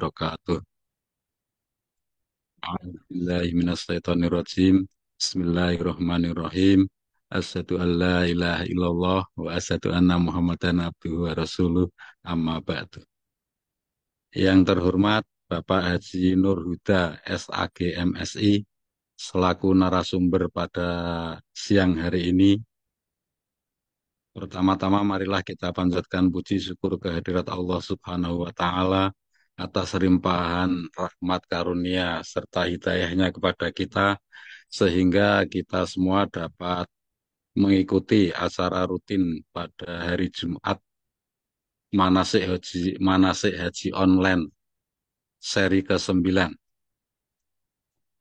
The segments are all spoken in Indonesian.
wabarakatuh. A'udzubillahiminasyaitonirrajim. Bismillahirrahmanirrahim. Asyhadu an la ilaha illallah wa asyhadu anna Muhammadan abduhu wa rasuluh. Amma ba'du. Yang terhormat Bapak Haji Nur Huda SAG MSI selaku narasumber pada siang hari ini. Pertama-tama marilah kita panjatkan puji syukur kehadirat Allah Subhanahu wa taala atas limpahan rahmat karunia serta hidayahnya kepada kita sehingga kita semua dapat mengikuti acara rutin pada hari Jumat manasik haji online seri ke-9.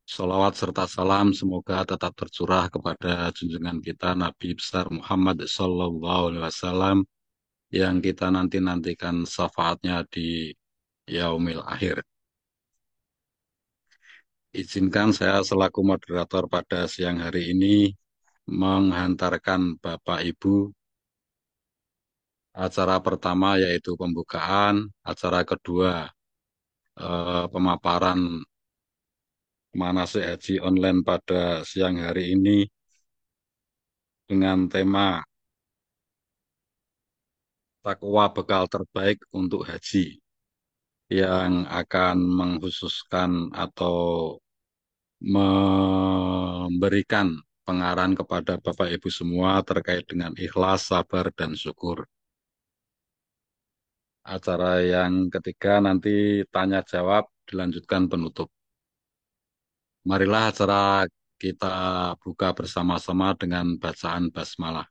Salawat serta salam semoga tetap tercurah kepada junjungan kita Nabi besar Muhammad Sallallahu Alaihi Wasallam yang kita nanti-nantikan syafaatnya di yaumil akhir. Izinkan saya selaku moderator pada siang hari ini menghantarkan Bapak Ibu acara pertama yaitu pembukaan, acara kedua pemaparan manasik haji online pada siang hari ini dengan tema takwa bekal terbaik untuk haji yang akan menghususkan atau memberikan pengarahan kepada Bapak Ibu semua terkait dengan ikhlas, sabar, dan syukur. Acara yang ketiga nanti tanya jawab dilanjutkan penutup. Marilah acara kita buka bersama-sama dengan bacaan basmalah.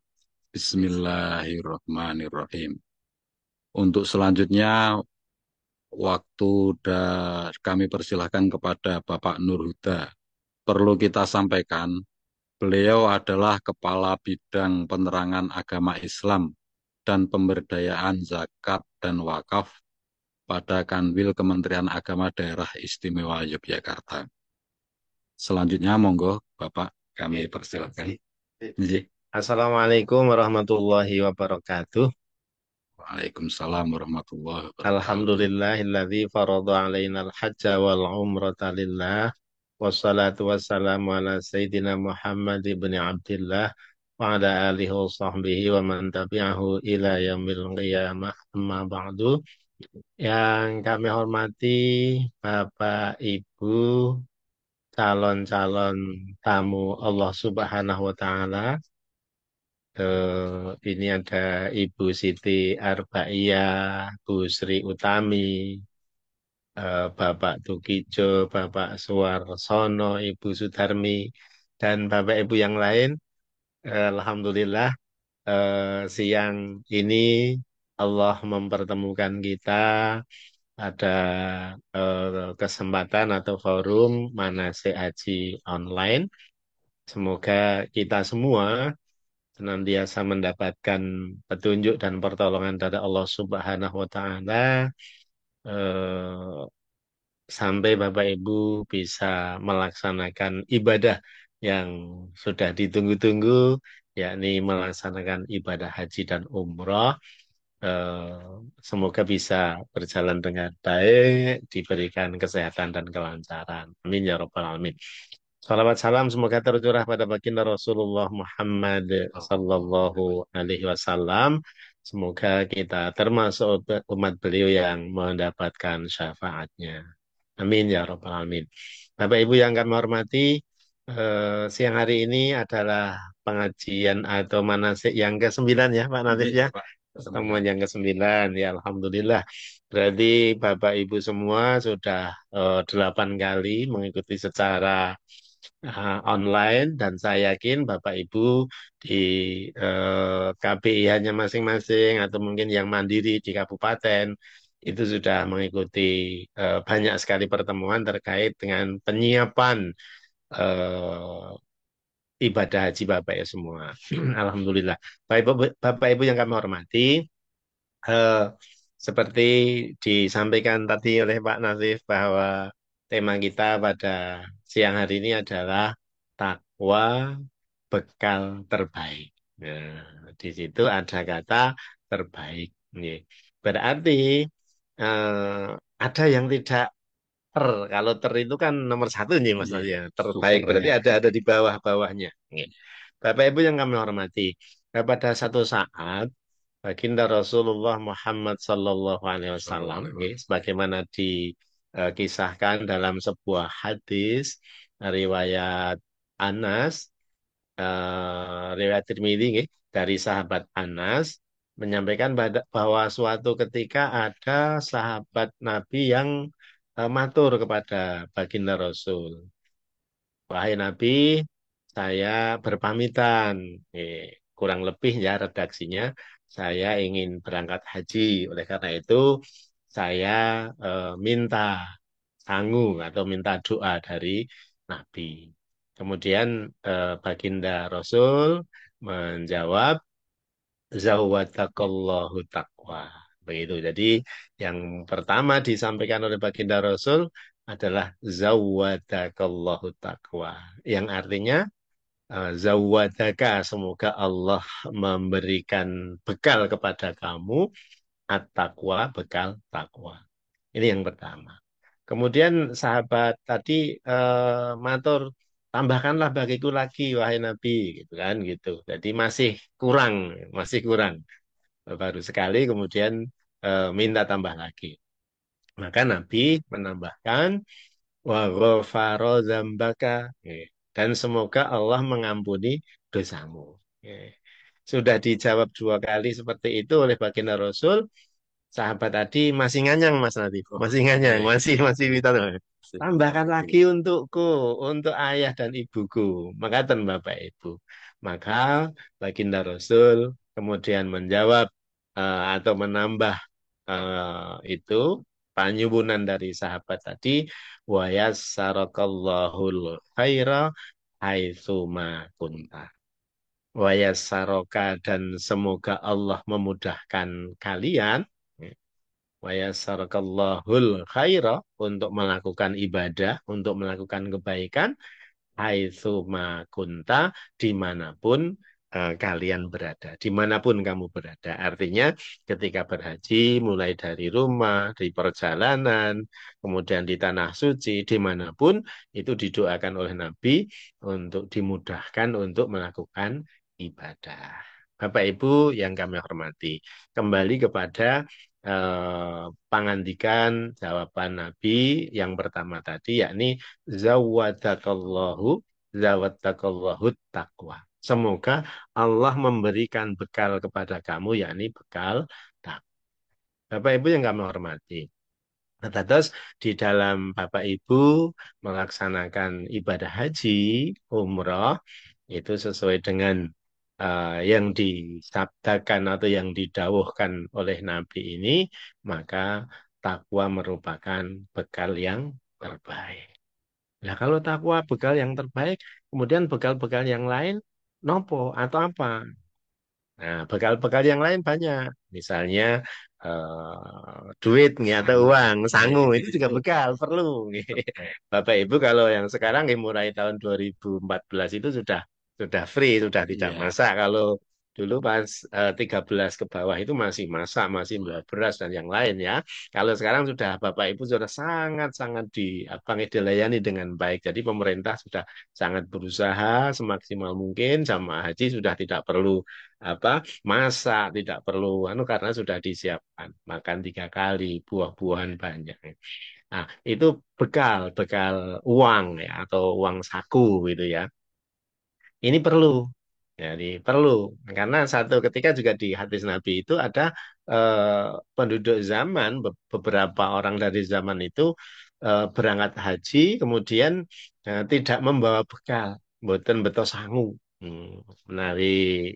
Bismillahirrahmanirrahim. Untuk selanjutnya waktu kami persilahkan kepada Bapak Nur Huda. Perlu kita sampaikan, beliau adalah Kepala Bidang Penerangan Agama Islam dan Pemberdayaan Zakat dan Wakaf pada Kanwil Kementerian Agama Daerah Istimewa Yogyakarta. Selanjutnya, monggo Bapak, kami persilahkan. Nggih. Assalamualaikum warahmatullahi wabarakatuh. Waalaikumsalam warahmatullahi wabarakatuh. Alhamdulillahilladzi farada alaina al-hajja wal umrata lillah. Wassalatu wassalamu ala Sayyidina Muhammad ibn Abdillah wa ala alihi wa sahbihi wa man tabi'ahu ila yaumil qiyamah amma ba'du. Yang kami hormati Bapak Ibu calon-calon tamu Allah Subhanahu wa taala. Ini ada Ibu Siti Arbaiyah, Bu Sri Utami, Bapak Tukijo, Bapak Suwarsono, Ibu Sudarmi, dan Bapak Ibu yang lain. Alhamdulillah, siang ini Allah mempertemukan kita pada kesempatan atau forum manasik haji online. Semoga kita semua senantiasa mendapatkan petunjuk dan pertolongan dari Allah Subhanahu wa taala eh, sampai Bapak Ibu bisa melaksanakan ibadah yang sudah ditunggu-tunggu, yakni melaksanakan ibadah haji dan umroh. Semoga bisa berjalan dengan baik, diberikan kesehatan dan kelancaran. Amin ya rabbal alamin. Salawat salam semoga tercurah pada baginda Rasulullah Muhammad sallallahu alaihi wasallam. Semoga kita termasuk umat beliau yang mendapatkan syafaatnya. Amin ya rabbal alamin. Bapak Ibu yang kami hormati, siang hari ini adalah pengajian atau manasik yang ke-9 ya Pak Natif ya. Pertemuan yang ke-9 ya Alhamdulillah. Berarti Bapak Ibu semua sudah 8 kali mengikuti secara online dan saya yakin Bapak Ibu di KPIH-nya masing-masing atau mungkin yang mandiri di kabupaten itu sudah mengikuti banyak sekali pertemuan terkait dengan penyiapan eh, ibadah haji Bapak ya semua. Alhamdulillah. Bapak Ibu yang kami hormati, eh, seperti disampaikan tadi oleh Pak Nazif bahwa tema kita pada siang hari ini adalah takwa bekal terbaik. Nah, di situ ada kata terbaik. Nih. Berarti ada yang tidak ter. Kalau ter itu kan nomor satu nih Mas Iya, Nadia. Terbaik super berarti ya. ada di bawah-bawahnya. Nggih. Bapak Ibu yang kami hormati, pada satu saat Baginda Rasulullah Muhammad Sallallahu Alaihi Wasallam, Sallallahu alaihi nggih, wasallam. sebagaimana dikisahkan dalam sebuah hadis riwayat Anas, riwayat Tirmidzi, nggih, dari sahabat Anas menyampaikan bahwa suatu ketika ada sahabat Nabi yang matur kepada Baginda Rasul, wahai Nabi, saya berpamitan. Kurang lebih ya redaksinya, saya ingin berangkat haji. Oleh karena itu, saya minta sangu atau minta doa dari Nabi. Kemudian Baginda Rasul menjawab, Zawatakallahu taqwa. Begitu. Jadi yang pertama disampaikan oleh Baginda Rasul adalah Zawatakallahu taqwa. Yang artinya Zawadaka, semoga Allah memberikan bekal kepada kamu at-taqwa, bekal takwa. Ini yang pertama. Kemudian sahabat tadi matur, tambahkanlah bagiku lagi, wahai Nabi, gitu kan, gitu. Jadi kurang, masih kurang. Baru sekali, kemudian minta tambah lagi. Maka Nabi menambahkan, wa ghafara dzambaka. Dan semoga Allah mengampuni dosamu. Sudah dijawab dua kali seperti itu oleh baginda Rasul. Sahabat tadi masih nganyang Mas Nabi, Oh, masih nganyang, baik. masih minta Sip. tambahkan lagi untukku, untuk ayah dan ibuku. Maka Bapak Ibu. Maka baginda Rasul kemudian menjawab atau menambah itu panyubunan dari sahabat tadi, wa yassarokallahul khaira haitsuma kunta. Wa yassaraka, dan semoga Allah memudahkan kalian, wa yassarokallahul khaira, untuk melakukan ibadah, untuk melakukan kebaikan, haitsuma kunta, dimanapun kalian berada, dimanapun kamu berada. Artinya ketika berhaji, mulai dari rumah, di perjalanan, kemudian di tanah suci, dimanapun, itu didoakan oleh Nabi untuk dimudahkan untuk melakukan ibadah. Bapak Ibu yang kami hormati, kembali kepada pangandikan jawaban Nabi yang pertama tadi, yakni zawadakallahu zawadakallahu taqwa. Semoga Allah memberikan bekal kepada kamu, yakni bekal takwa. Bapak Ibu yang kami hormati. Nah, terus di dalam Bapak Ibu melaksanakan ibadah haji, umroh, itu sesuai dengan yang disabdakan atau yang didawuhkan oleh Nabi ini, maka takwa merupakan bekal yang terbaik. Nah, kalau takwa bekal yang terbaik, kemudian bekal-bekal yang lain, nopo atau apa? Nah, bekal-bekal yang lain banyak. Misalnya duit nih atau Sangu. uang, sangu Baik. itu juga bekal, perlu. Bapak Ibu kalau yang sekarang mulai tahun 2014 itu sudah free, sudah tidak Iya. masak. Kalau dulu pas 13 ke bawah itu masih masak, masih beras dan yang lain ya. Kalau sekarang sudah Bapak Ibu sudah sangat-sangat dilayani dengan baik. Jadi pemerintah sudah sangat berusaha semaksimal mungkin, jamaah haji sudah tidak perlu masak, tidak perlu karena sudah disiapkan makan 3 kali, buah-buahan banyak. Nah, itu bekal bekal uang ya, atau uang saku gitu ya. Ini perlu. Jadi perlu, karena satu ketika juga di hadis Nabi itu ada penduduk zaman, beberapa orang dari zaman itu berangkat haji, kemudian tidak membawa bekal, mboten beto sangu. Menari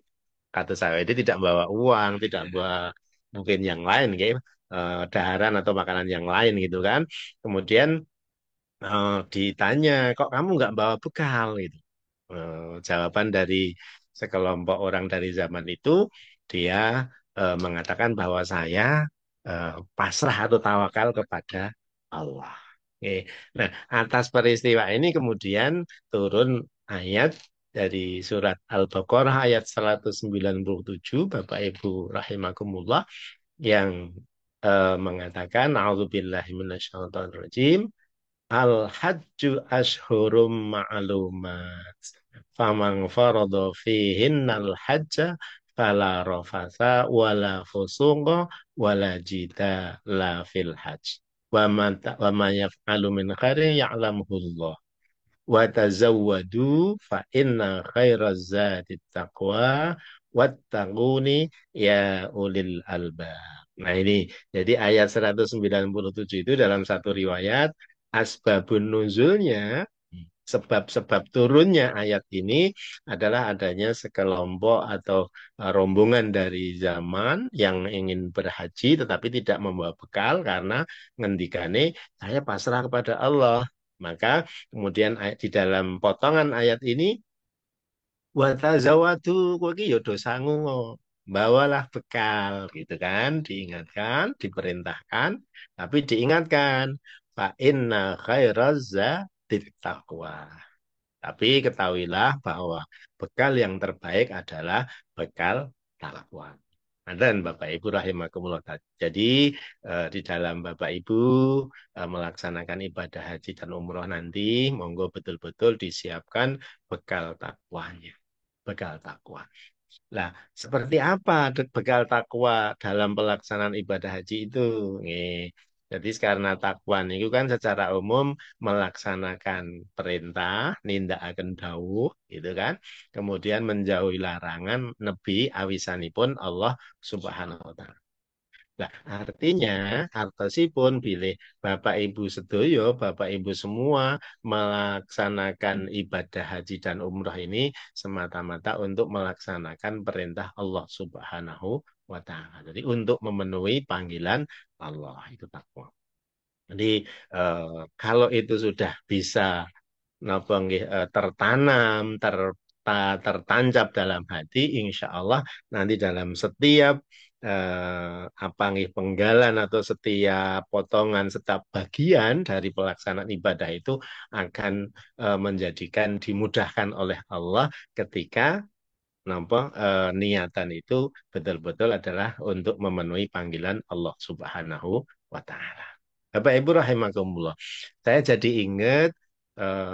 kata saya itu tidak bawa uang, tidak bawa mungkin yang lain, kayak daharan atau makanan yang lain gitu kan. Kemudian ditanya, kok kamu nggak bawa bekal gitu. Jawaban dari sekelompok orang dari zaman itu, dia mengatakan bahwa saya pasrah atau tawakal kepada Allah. Oke. Nah, atas peristiwa ini kemudian turun ayat dari surat Al-Baqarah ayat 197, Bapak Ibu rahimakumullah, yang mengatakan a'udzubillahi minasyaitonirrajim. Al-hajju ashhurum ma'lumat. Faman farada fihinnal hajja fala rafasa wala fusuqa wala jidala fil hajj. Wa ma yaf'alu min khairin ya'lamuhullah. Wa tazawwadu fa inna khairaz zadi taqwa wattaquni ya ulil albab. Nah ini, jadi ayat 197 itu dalam satu riwayat, asbabun nuzulnya, sebab-sebab turunnya ayat ini adalah adanya sekelompok atau rombongan dari zaman yang ingin berhaji tetapi tidak membawa bekal karena ngendikane saya pasrah kepada Allah. Maka kemudian di dalam potongan ayat ini watazawadu kowe iki ya dosangu bawalah bekal gitu kan, diingatkan, diperintahkan, tapi diingatkan fa inna khairaz zadit taqwa. Tapi ketahuilah bahwa bekal yang terbaik adalah bekal takwa. Nah, dan Bapak Ibu rahimakumullah. Jadi di dalam Bapak Ibu melaksanakan ibadah haji dan umroh nanti, monggo betul-betul disiapkan bekal takwanya. Bekal takwa. Lah, seperti apa bekal takwa dalam pelaksanaan ibadah haji itu? Nih, jadi karena takwa itu kan secara umum melaksanakan perintah, nindakaken dawuh, gitu kan. Kemudian menjauhi larangan, nebi awisanipun Allah Subhanahu wa taala. Nah, artinya, artosipun bilih Bapak Ibu sedoyo, Bapak Ibu semua melaksanakan ibadah haji dan umroh ini semata-mata untuk melaksanakan perintah Allah Subhanahu wa Ta'ala. Jadi untuk memenuhi panggilan Allah itu takwa. Jadi kalau itu sudah bisa napa nggih tertanam, tertancap dalam hati, insya Allah nanti dalam setiap apa nggih penggalan atau setiap potongan, setiap bagian dari pelaksanaan ibadah itu akan menjadikan dimudahkan oleh Allah ketika napa niatan itu betul-betul adalah untuk memenuhi panggilan Allah Subhanahu wa taala. Bapak Ibu rahimakumullah. Saya jadi ingat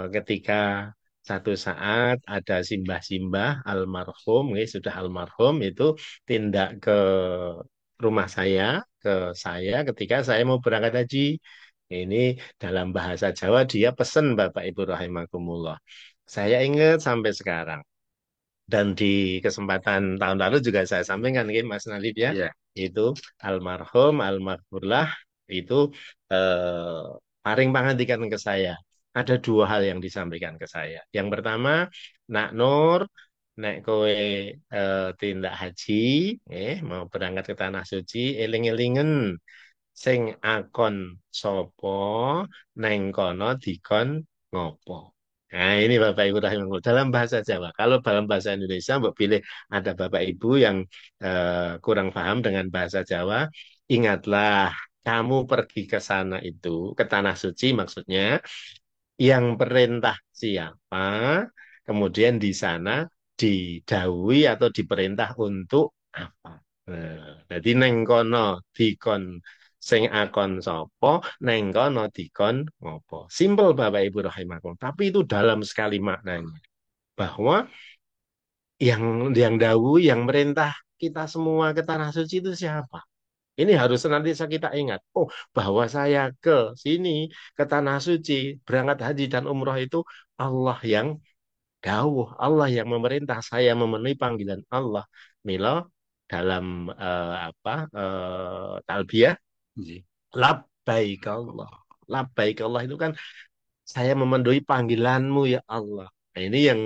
ketika satu saat ada simbah-simbah almarhum, sudah almarhum itu tindak ke rumah ke saya ketika saya mau berangkat haji. Ini dalam bahasa Jawa dia pesen Bapak Ibu rahimakumullah. Saya ingat sampai sekarang. Dan di kesempatan tahun lalu juga saya sampaikan ke Mas Nalib ya, Iya. itu almarhum, almarhumlah itu paring pangandikan ke saya. Ada dua hal yang disampaikan ke saya. Yang pertama, Nak Nur, nek kowe tindak haji, mau berangkat ke tanah suci, eling-elingen sing akon sopo neng kono dikon ngopo. Nah, ini Bapak Ibu rahimahullah dalam bahasa Jawa. Kalau dalam bahasa Indonesia, Mbak pilih ada Bapak Ibu yang kurang paham dengan bahasa Jawa, ingatlah kamu pergi ke sana itu, ke tanah suci maksudnya, yang perintah siapa, kemudian di sana didhawuhi atau diperintah untuk apa. Jadi neng kono dikon sing akon sapa, neng kono dikon ngopo. Simpel Bapak Ibu rahimakumullah, tapi itu dalam sekali maknanya. Bahwa yang dahulu, yang merintah kita semua ke tanah suci itu siapa? Ini harus senantiasa kita ingat. Oh, bahwa saya ke sini, ke tanah suci, berangkat haji dan umroh itu Allah yang dawuh, Allah yang memerintah saya memenuhi panggilan Allah. Milo dalam talbiyah, Iya. labbaik Allah. Labbaik Allah itu kan saya memenuhi panggilanmu ya Allah. Nah, ini yang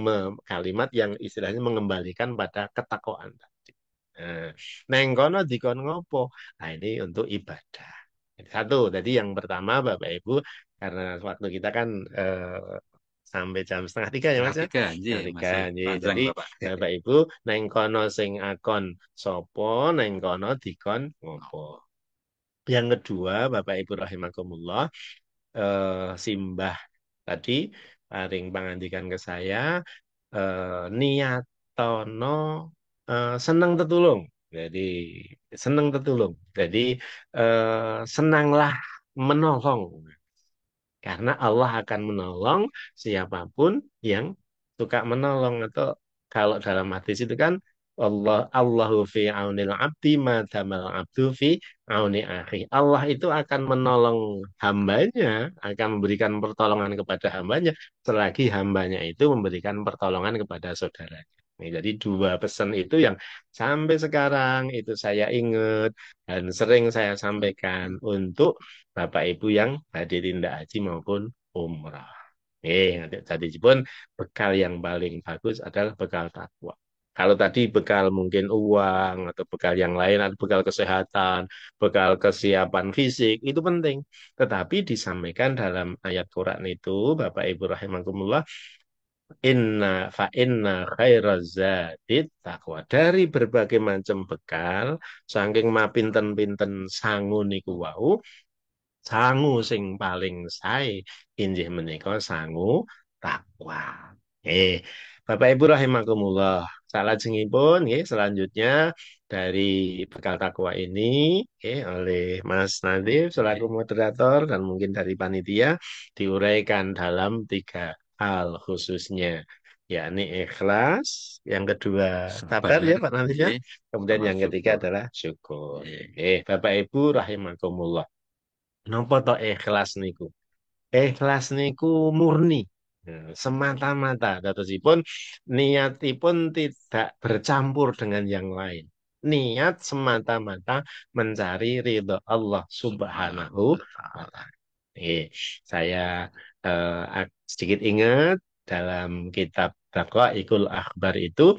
kalimat yang istilahnya mengembalikan pada ketakwaan tadi. Nah, neng kono dikon ngopo. Nah, ini untuk ibadah. Satu, tadi yang pertama Bapak Ibu, karena waktu kita kan sampai jam setengah tiga ya Setengah Mas ya? tiga, iya, Setengah tiga. masih panjang Jadi Bapak. Bapak Ibu, neng kono sing akon sopo, neng kono dikon ngopo. Yang kedua, Bapak Ibu rahimakumullah, simbah tadi paring pangandikan ke saya, niatono seneng tetulung. Jadi senang tertulung. Jadi senanglah menolong. Karena Allah akan menolong siapapun yang suka menolong. Atau kalau dalam hadis itu kan Allahu fi aunil abdi madamal abdu fi auni akhi. Allah itu akan menolong hambanya, akan memberikan pertolongan kepada hambanya selagi hambanya itu memberikan pertolongan kepada saudaranya. Nih, jadi dua pesan itu yang sampai sekarang itu saya ingat dan sering saya sampaikan untuk Bapak Ibu yang hadir tindak haji maupun umrah. Tadi pun bekal yang paling bagus adalah bekal takwa. Kalau tadi bekal mungkin uang atau bekal yang lain atau bekal kesehatan, bekal kesiapan fisik itu penting. Tetapi disampaikan dalam ayat Quran itu, Bapak Ibu rahimakumullah, inna khairaz zadid taqwa. Dari berbagai macam bekal, saking mapinten-pinten sangu niku wau, sangu sing paling sae injih menika sangu takwa. Eh, Bapak Ibu rahimakumullah. Salajengipun nggih selanjutnya dari bekal takwa ini oleh Mas Nadif selaku moderator dan mungkin dari panitia diuraikan dalam tiga hal khususnya, yakni ikhlas, yang kedua sabar ya Sabar, Pak Nadif ya, nggih, kemudian sama yang ketiga syukur. adalah syukur. Nggih. Bapak Ibu rahimakumullah. Napa to ikhlas niku? Ikhlas niku murni. Semata-mata datosipun niatipun tidak bercampur dengan yang lain. Niat semata-mata mencari ridho Allah Subhanahu wa Ta'ala. Saya sedikit ingat dalam kitab Daqaiqul Akhbar itu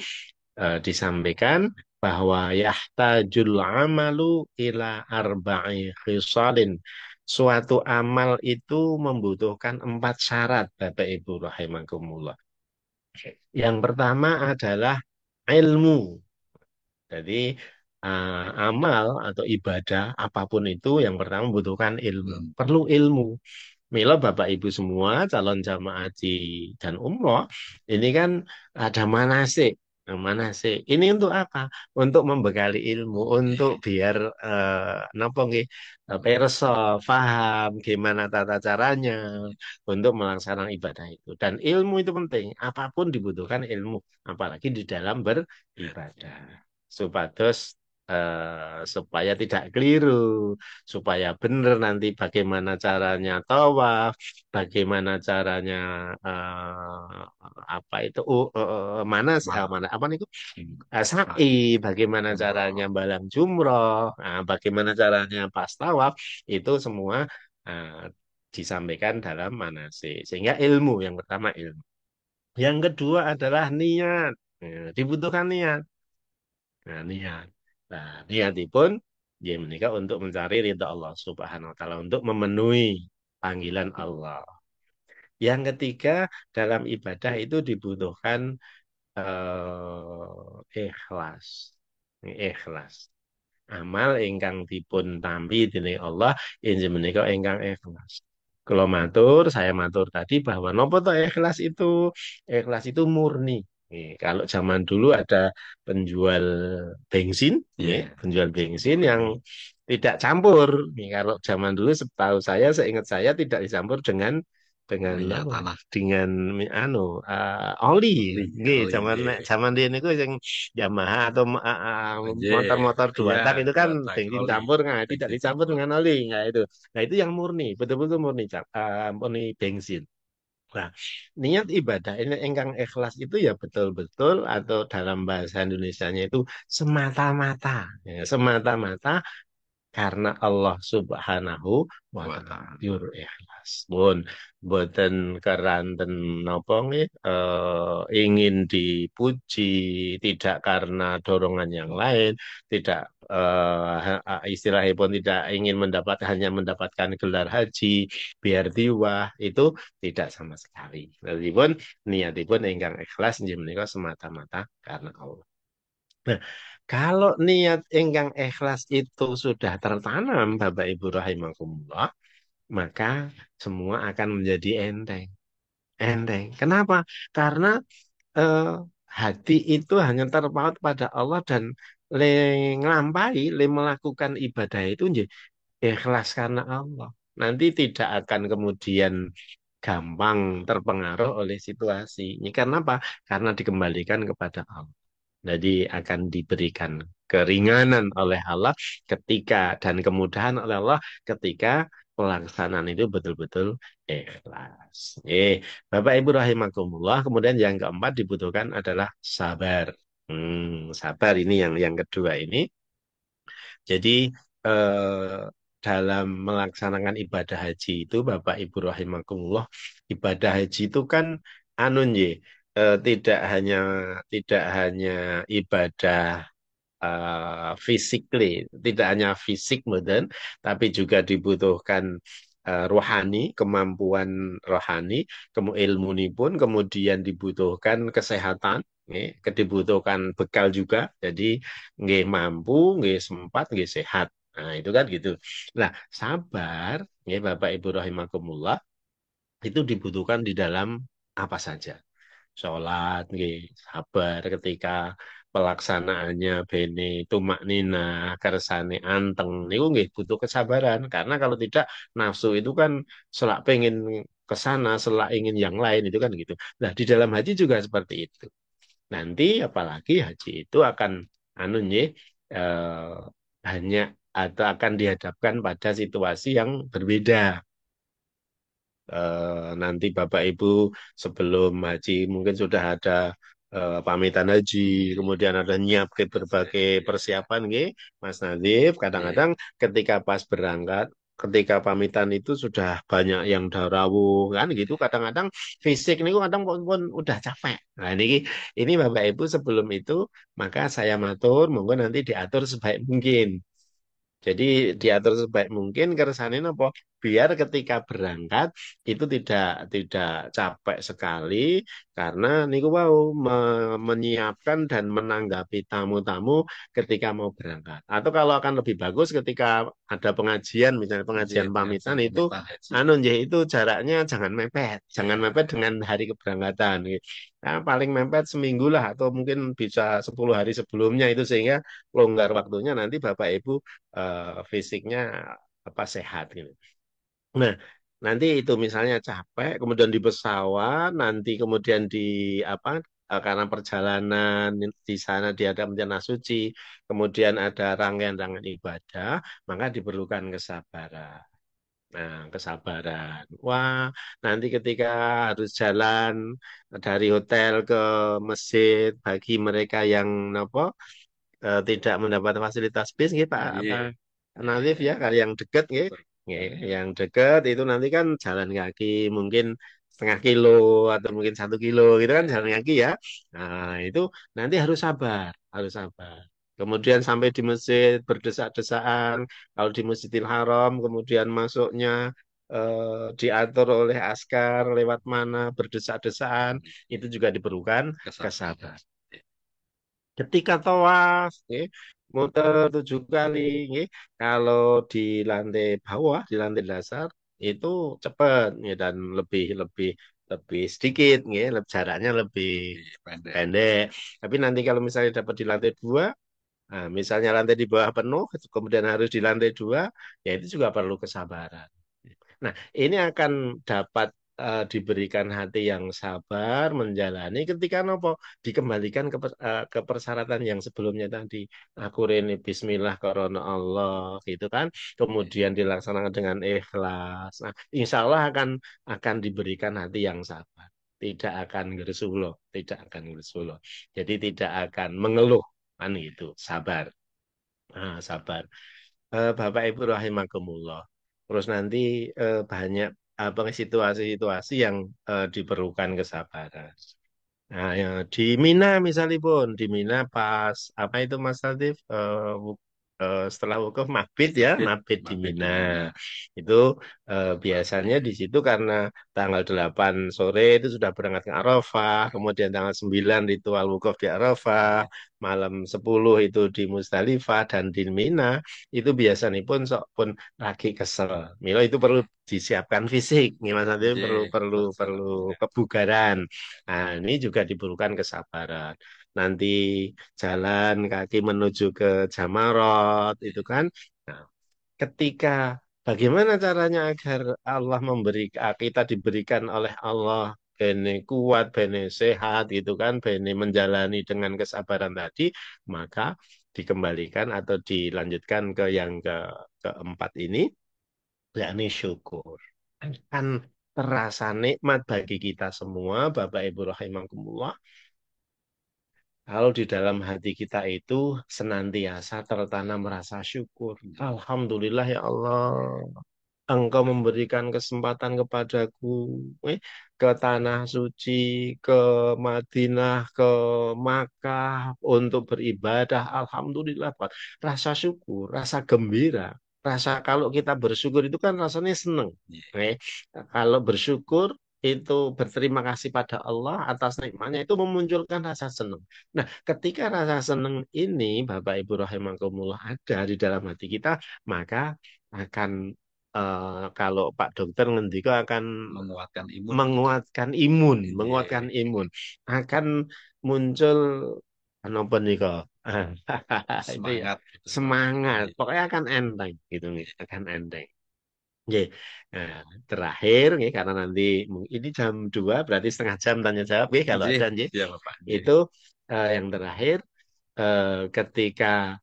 disampaikan bahwa yahtajul amalu ila arba'i khisalin. Suatu amal itu membutuhkan 4 syarat, Bapak Ibu rahimakumullah. Yang pertama adalah ilmu. Jadi amal atau ibadah apapun itu yang pertama membutuhkan ilmu. Perlu ilmu. Mila Bapak Ibu semua calon jamaah haji dan umroh ini kan ada manasik. Nah, manasik ini untuk apa? Untuk membekali ilmu, untuk biar napa nggih pirsa, paham gimana tata caranya untuk melaksanakan ibadah itu. Dan ilmu itu penting. Apapun dibutuhkan ilmu, apalagi di dalam beribadah. Supados supaya tidak keliru, supaya benar nanti bagaimana caranya tawaf, bagaimana caranya apa itu mana mana apa nih sa'i, bagaimana caranya balang jumroh, bagaimana caranya pas tawaf itu semua eh, disampaikan dalam manasik. Sehingga ilmu yang pertama ilmu. Yang kedua adalah niat. Dibutuhkan niat. Nah, niat. Nah, niatipun ya menikah untuk mencari ridha Allah Subhanahu wa taala untuk memenuhi panggilan Allah. Yang ketiga, dalam ibadah itu dibutuhkan ikhlas. Ikhlas. Amal ingkang dipun tampi dening Allah inggih menika ingkang ikhlas. Kalau matur, saya matur tadi bahwa nopo to ikhlas itu? Ikhlas itu murni. Kalau zaman dulu ada penjual bensin, penjual bensin yang tidak campur. Kalau zaman dulu setahu saya, seingat saya tidak dicampur dengan Minyak apa? tanah. Dengan oli. Nggih, Oh zaman iya. zaman dia niku sing Yamaha atau Nggih. motor-motor dua Iya, tak itu kan dua tak bensin oli. campur, nggak tidak Bensin dicampur campur. dengan oli, nggak itu. Nah itu yang murni, betul-betul murni, murni bensin. Nah, niat ibadah ini engkang ikhlas itu ya betul-betul atau dalam bahasa Indonesianya itu semata-mata, ya, semata-mata karena Allah Subhanahu wa taala pure ikhlas. Pun boten keranten napa nggih ingin dipuji, tidak karena dorongan yang lain, tidak istilahnya tidak ingin hanya mendapatkan gelar haji biar diwah itu tidak sama sekali. Meskipun niatipun ingkang ikhlas nggih menika semata-mata karena Allah. Nah, kalau niat ingkang ikhlas itu sudah tertanam, Bapak Ibu rahimakumullah, maka semua akan menjadi enteng. Enteng. Kenapa? Karena eh, hati itu hanya terpaut pada Allah dan le nglampahi, le melakukan ibadah itu nggih ikhlas karena Allah. Nanti tidak akan kemudian gampang terpengaruh oleh situasi. Ini karena apa? Karena dikembalikan kepada Allah. Jadi akan diberikan keringanan oleh Allah ketika dan kemudahan oleh Allah ketika pelaksanaan itu betul-betul ikhlas. Bapak Ibu rahimakumullah. Kemudian yang keempat dibutuhkan adalah sabar. Sabar ini yang kedua ini. Jadi dalam melaksanakan ibadah haji itu Bapak Ibu rahimakumullah, ibadah haji itu kan anu nggih, tidak hanya ibadah physically, tidak hanya fisik modern, tapi juga dibutuhkan rohani, kemampuan rohani, ilmu ini pun kemudian dibutuhkan kesehatan, dibutuhkan bekal juga, jadi nggih mampu, nggih sempat, nggih sehat. Nah, itu kan gitu. Nah, sabar, Bapak Ibu rahimakumullah, itu dibutuhkan di dalam apa saja sholat nggih sabar ketika pelaksanaannya bene tumak nina kersane anteng niku nggih butuh kesabaran karena kalau tidak nafsu itu kan selak pengen ke sana selak ingin yang lain itu kan gitu. Nah, di dalam haji juga seperti itu. Nanti apalagi haji itu akan anu nggih eh, hanya atau akan dihadapkan pada situasi yang berbeda. Nanti Bapak Ibu sebelum haji mungkin sudah ada pamitan haji, kemudian ada nyiap ke berbagai persiapan, nggih, Mas Nadif. Iya. Kadang-kadang ketika pas berangkat, ketika pamitan itu sudah banyak yang darawuh kan gitu. Kadang-kadang fisik ini kadang pun udah capek. Nah ini Bapak Ibu sebelum itu maka saya matur, monggo nanti diatur sebaik mungkin. Jadi diatur sebaik mungkin kersane apa biar ketika berangkat itu tidak capek sekali karena niku wau menyiapkan dan menanggapi tamu-tamu ketika mau berangkat. Atau kalau akan lebih bagus ketika ada pengajian misalnya Iya, pengajian pamitan pengajian itu pamitan haji. anu nggih itu jaraknya jangan mepet, jangan Ya, mepet dengan hari keberangkatan. Nah, paling mepet seminggu lah atau mungkin bisa 10 hari sebelumnya itu sehingga longgar waktunya nanti Bapak Ibu fisiknya apa sehat gitu. Nah, nanti itu misalnya capek, kemudian di pesawat, nanti kemudian di apa? Karena perjalanan di sana ada tanah suci, kemudian ada rangkaian-rangkaian ibadah, maka diperlukan kesabaran. Nah, kesabaran. Wah, nanti ketika harus jalan dari hotel ke masjid bagi mereka yang apa tidak mendapat fasilitas bis gitu Pak iya, apa iya, Nazif iya. ya kalau yang dekat gitu. Nggih, Iya. yang dekat itu nanti kan jalan kaki mungkin setengah kilo atau mungkin 1 kilo gitu kan jalan kaki ya. Nah itu nanti harus sabar. Kemudian sampai di masjid berdesak-desaan. Kalau di Masjidil Haram kemudian masuknya diatur oleh askar lewat mana berdesak-desaan itu juga diperlukan Kesabaran. kesabaran. Ketika tawaf, nggih, muter 7 kali, nggih. Kalau di lantai bawah, di lantai dasar itu cepat, nggih, dan lebih lebih lebih sedikit, nggih, jaraknya lebih Iya, pendek. pendek. Tapi nanti kalau misalnya dapat di lantai 2, nah, misalnya lantai di bawah penuh, kemudian harus di lantai 2, ya itu juga perlu kesabaran. Nah, ini akan dapat diberikan hati yang sabar menjalani ketika nopo dikembalikan ke persyaratan yang sebelumnya tadi. Aku ini Bismillah karena Allah gitu kan. Iya. Kemudian dilaksanakan dengan ikhlas. Nah, insya Allah akan diberikan hati yang sabar. Tidak akan gersuloh, tidak akan gersuloh. Jadi tidak akan mengeluh kan gitu. Sabar. Sabar. Bapak Ibu rahimakumullah. Terus nanti banyak apa situasi-situasi yang diperlukan kesabaran. Nah, ya, di Mina misalnya pun, di Mina pas apa itu Mas Latif setelah wukuf mabit ya, Mabit, mabit di mabit Mina. di Mina. Itu biasanya di situ karena tanggal 8 sore itu sudah berangkat ke Arafah, kemudian tanggal 9 ritual wukuf di Arafah, Iya, malam 10 itu di Musdalifah dan di Mina itu biasanya pun sok pun lagi kesel. Milo itu perlu disiapkan fisik, nih Mas nanti iya, perlu perlu betul, perlu betul. kebugaran. Nah, ini juga diperlukan kesabaran. nanti jalan kaki menuju ke Jamarot itu kan. Nah, ketika bagaimana caranya agar Allah memberi kita diberikan oleh Allah bene kuat, bene sehat gitu kan, bene menjalani dengan kesabaran tadi, maka dikembalikan atau dilanjutkan ke yang keempat ini, yakni syukur. Kan terasa nikmat bagi kita semua, Bapak Ibu rahimakumullah, kalau di dalam hati kita itu senantiasa tertanam rasa syukur. Alhamdulillah ya Allah. Engkau memberikan kesempatan kepadaku ke tanah suci, ke Madinah, ke Makkah untuk beribadah. Alhamdulillah, Pak. Rasa syukur, rasa gembira, rasa kalau kita bersyukur itu kan rasanya seneng. Eh, Kalau bersyukur itu berterima kasih pada Allah atas nikmatnya itu memunculkan rasa seneng. Nah, ketika rasa seneng ini, Bapak Ibu rahimakumullah ada di dalam hati kita, maka akan kalau Pak Dokter ngendika akan menguatkan imun gitu. menguatkan imun, akan muncul apa nih kok? Itu ya, Semangat gitu, Pak. semangat, Iya. pokoknya akan enteng gitu nih, akan enteng. Oke. Nah, terakhir nih karena nanti ini jam 2 berarti setengah jam tanya jawab nih kalau Nggih, ada nih. siap Pak. Nggih. Itu yang terakhir ketika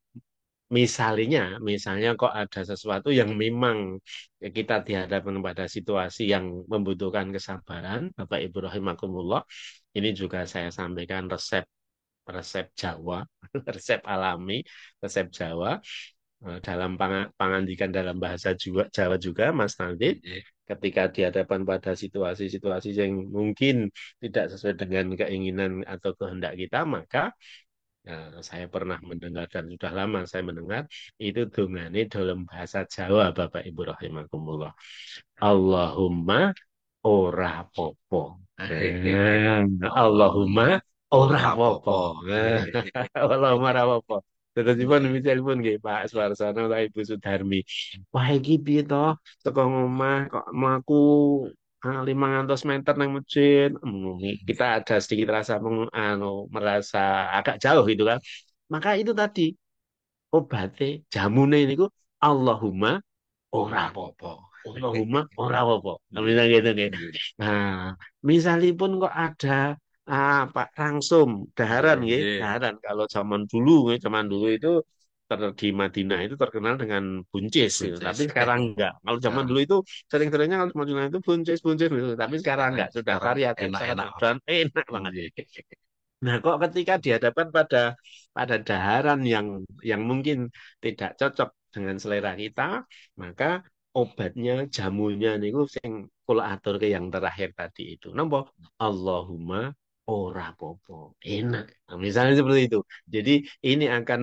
misalnya kok ada sesuatu yang memang kita dihadapkan pada situasi yang membutuhkan kesabaran, Bapak Ibu rahimakumullah, ini juga saya sampaikan resep resep Jawa, resep alami, resep Jawa dalam pangandikan dalam bahasa Jawa juga, Mas Naldib. Nggih. Ketika dihadapkan pada situasi-situasi yang mungkin tidak sesuai dengan keinginan atau kehendak kita, maka saya pernah mendengar dan sudah lama saya mendengar itu dongane dalam bahasa Jawa Bapak Ibu rahimakumullah. Allahumma ora popo. Allahumma ora Ora popo. apa-apa. Allahumma ora popo. Tetepipun misalipun nggih Pak Swarsono lan Ibu Sudarmi. Wah iki piye to? Teko ngomah kok mlaku 500 meter nang masjid. Kita ada sedikit rasa merasa agak jauh gitu kan. Maka itu tadi obate jamune niku Allahumma ora apa-apa. Allahumma ora apa-apa. Misalnya gitu nih. Nah, misalipun kok ada Pak Rangsum, daharan Nggih, nggih, nggih. daharan. Kalau zaman dulu, nggih, zaman dulu itu di Madinah itu terkenal dengan buncis gitu. Tapi Buncis. sekarang enggak. Kalau zaman Sekarang dulu itu sering-seringnya kalau di Madinah itu buncis buncis gitu. Tapi sekarang sekarang enggak, sudah sekarang variatif, sangat enak-enak. dan enak banget. Nggih. Nah, kok ketika dihadapkan pada daharan yang mungkin tidak cocok dengan selera kita, maka obatnya, jamunya niku sing kula atur ke yang terakhir tadi itu. Napa? Allahumma ora popo. Enak. Nah, misalnya seperti itu. Jadi ini akan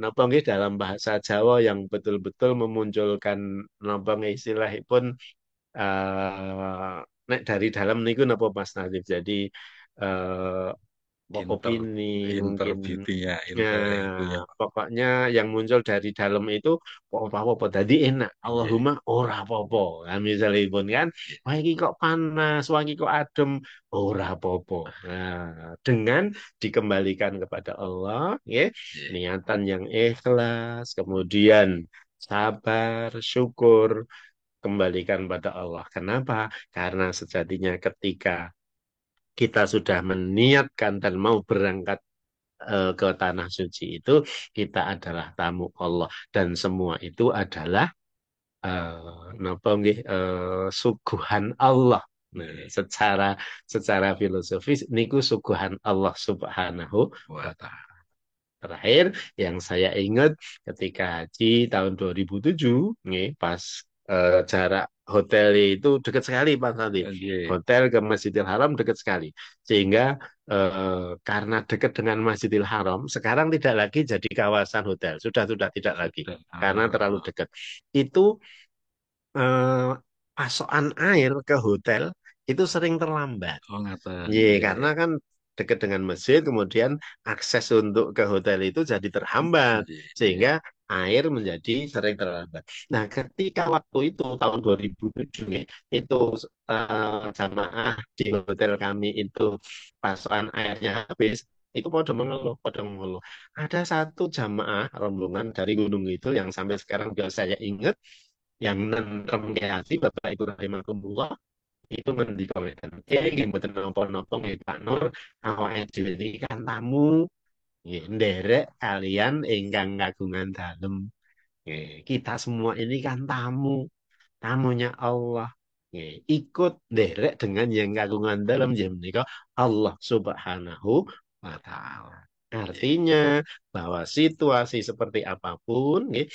napa nggih dalam bahasa Jawa yang betul-betul memunculkan napa nggih istilahipun nek dari dalam niku napa Mas Nadif. Jadi eh, Inter opini inter mungkin beauty-nya, ya inter itu ya. pokoknya yang muncul dari dalam itu apa-apa tadi enak Nggih. Allahumma ora apa-apa nah, misalnya pun kan wah ini kok panas wah ini kok adem ora apa-apa nah, dengan dikembalikan kepada Allah ya Nggih. niatan yang ikhlas kemudian sabar syukur kembalikan pada Allah kenapa karena sejatinya ketika kita sudah meniatkan dan mau berangkat ke tanah suci itu kita adalah tamu Allah dan semua itu adalah napa nggih suguhan Allah. Nah, secara filosofis niku suguhan Allah Subhanahu wa Buat taala. Terakhir yang saya ingat ketika haji tahun 2007, nih, pas jarak hotel itu dekat sekali Pak Santi. nggih. Hotel ke Masjidil Haram dekat sekali. Sehingga karena dekat dengan Masjidil Haram, sekarang tidak lagi jadi kawasan hotel. Sudah tidak lagi. Sudah. Karena terlalu dekat. Itu eh, pasokan air ke hotel itu sering terlambat. Oh, ngaten. Iya, karena Nggih. kan dekat dengan masjid, kemudian akses untuk ke hotel itu jadi terhambat, Nggih, nggih. sehingga air menjadi sering terlambat. Nah, ketika waktu itu tahun 2007 nih, itu jamaah di hotel kami itu pasokan airnya habis, Itu pada mengeluh. Ada satu jamaah rombongan dari Gunung itu yang sampai sekarang juga saya ingat, yang nentrem ke hati Bapak Ibu rahimahumullah, itu ngendika ngeten, nggih mboten napa-napa nggih Pak Nur, awake dhewe iki kan tamu, nggih nderek kalian ingkang kagungan dalem. Nggih, kita semua ini kan tamu, tamunya Allah. Nggih, ikut nderek dengan yang kagungan dalem ya menika Allah Subhanahu wa taala. Artinya bahwa situasi seperti apapun, nggih,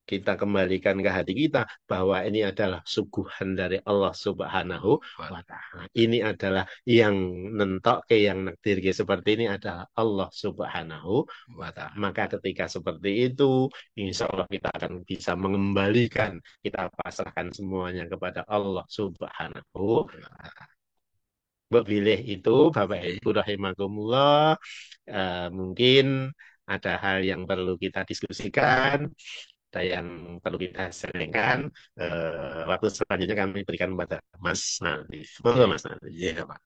kita kembalikan ke hati kita bahwa ini adalah suguhan dari Allah Subhanahu wa taala. Ini adalah yang nentok ke yang nakdir ke seperti ini adalah Allah Subhanahu wa taala. Maka ketika seperti itu, insya Allah kita akan bisa mengembalikan, kita pasrahkan semuanya kepada Allah Subhanahu wa taala. Pilih itu Bapak Ibu rahimakumullah, mungkin ada hal yang perlu kita diskusikan, ada yang perlu kita selesaikan. Waktu selanjutnya kami berikan kepada Mas nanti. Monggo Oke. Mas nanti. Iya, Pak.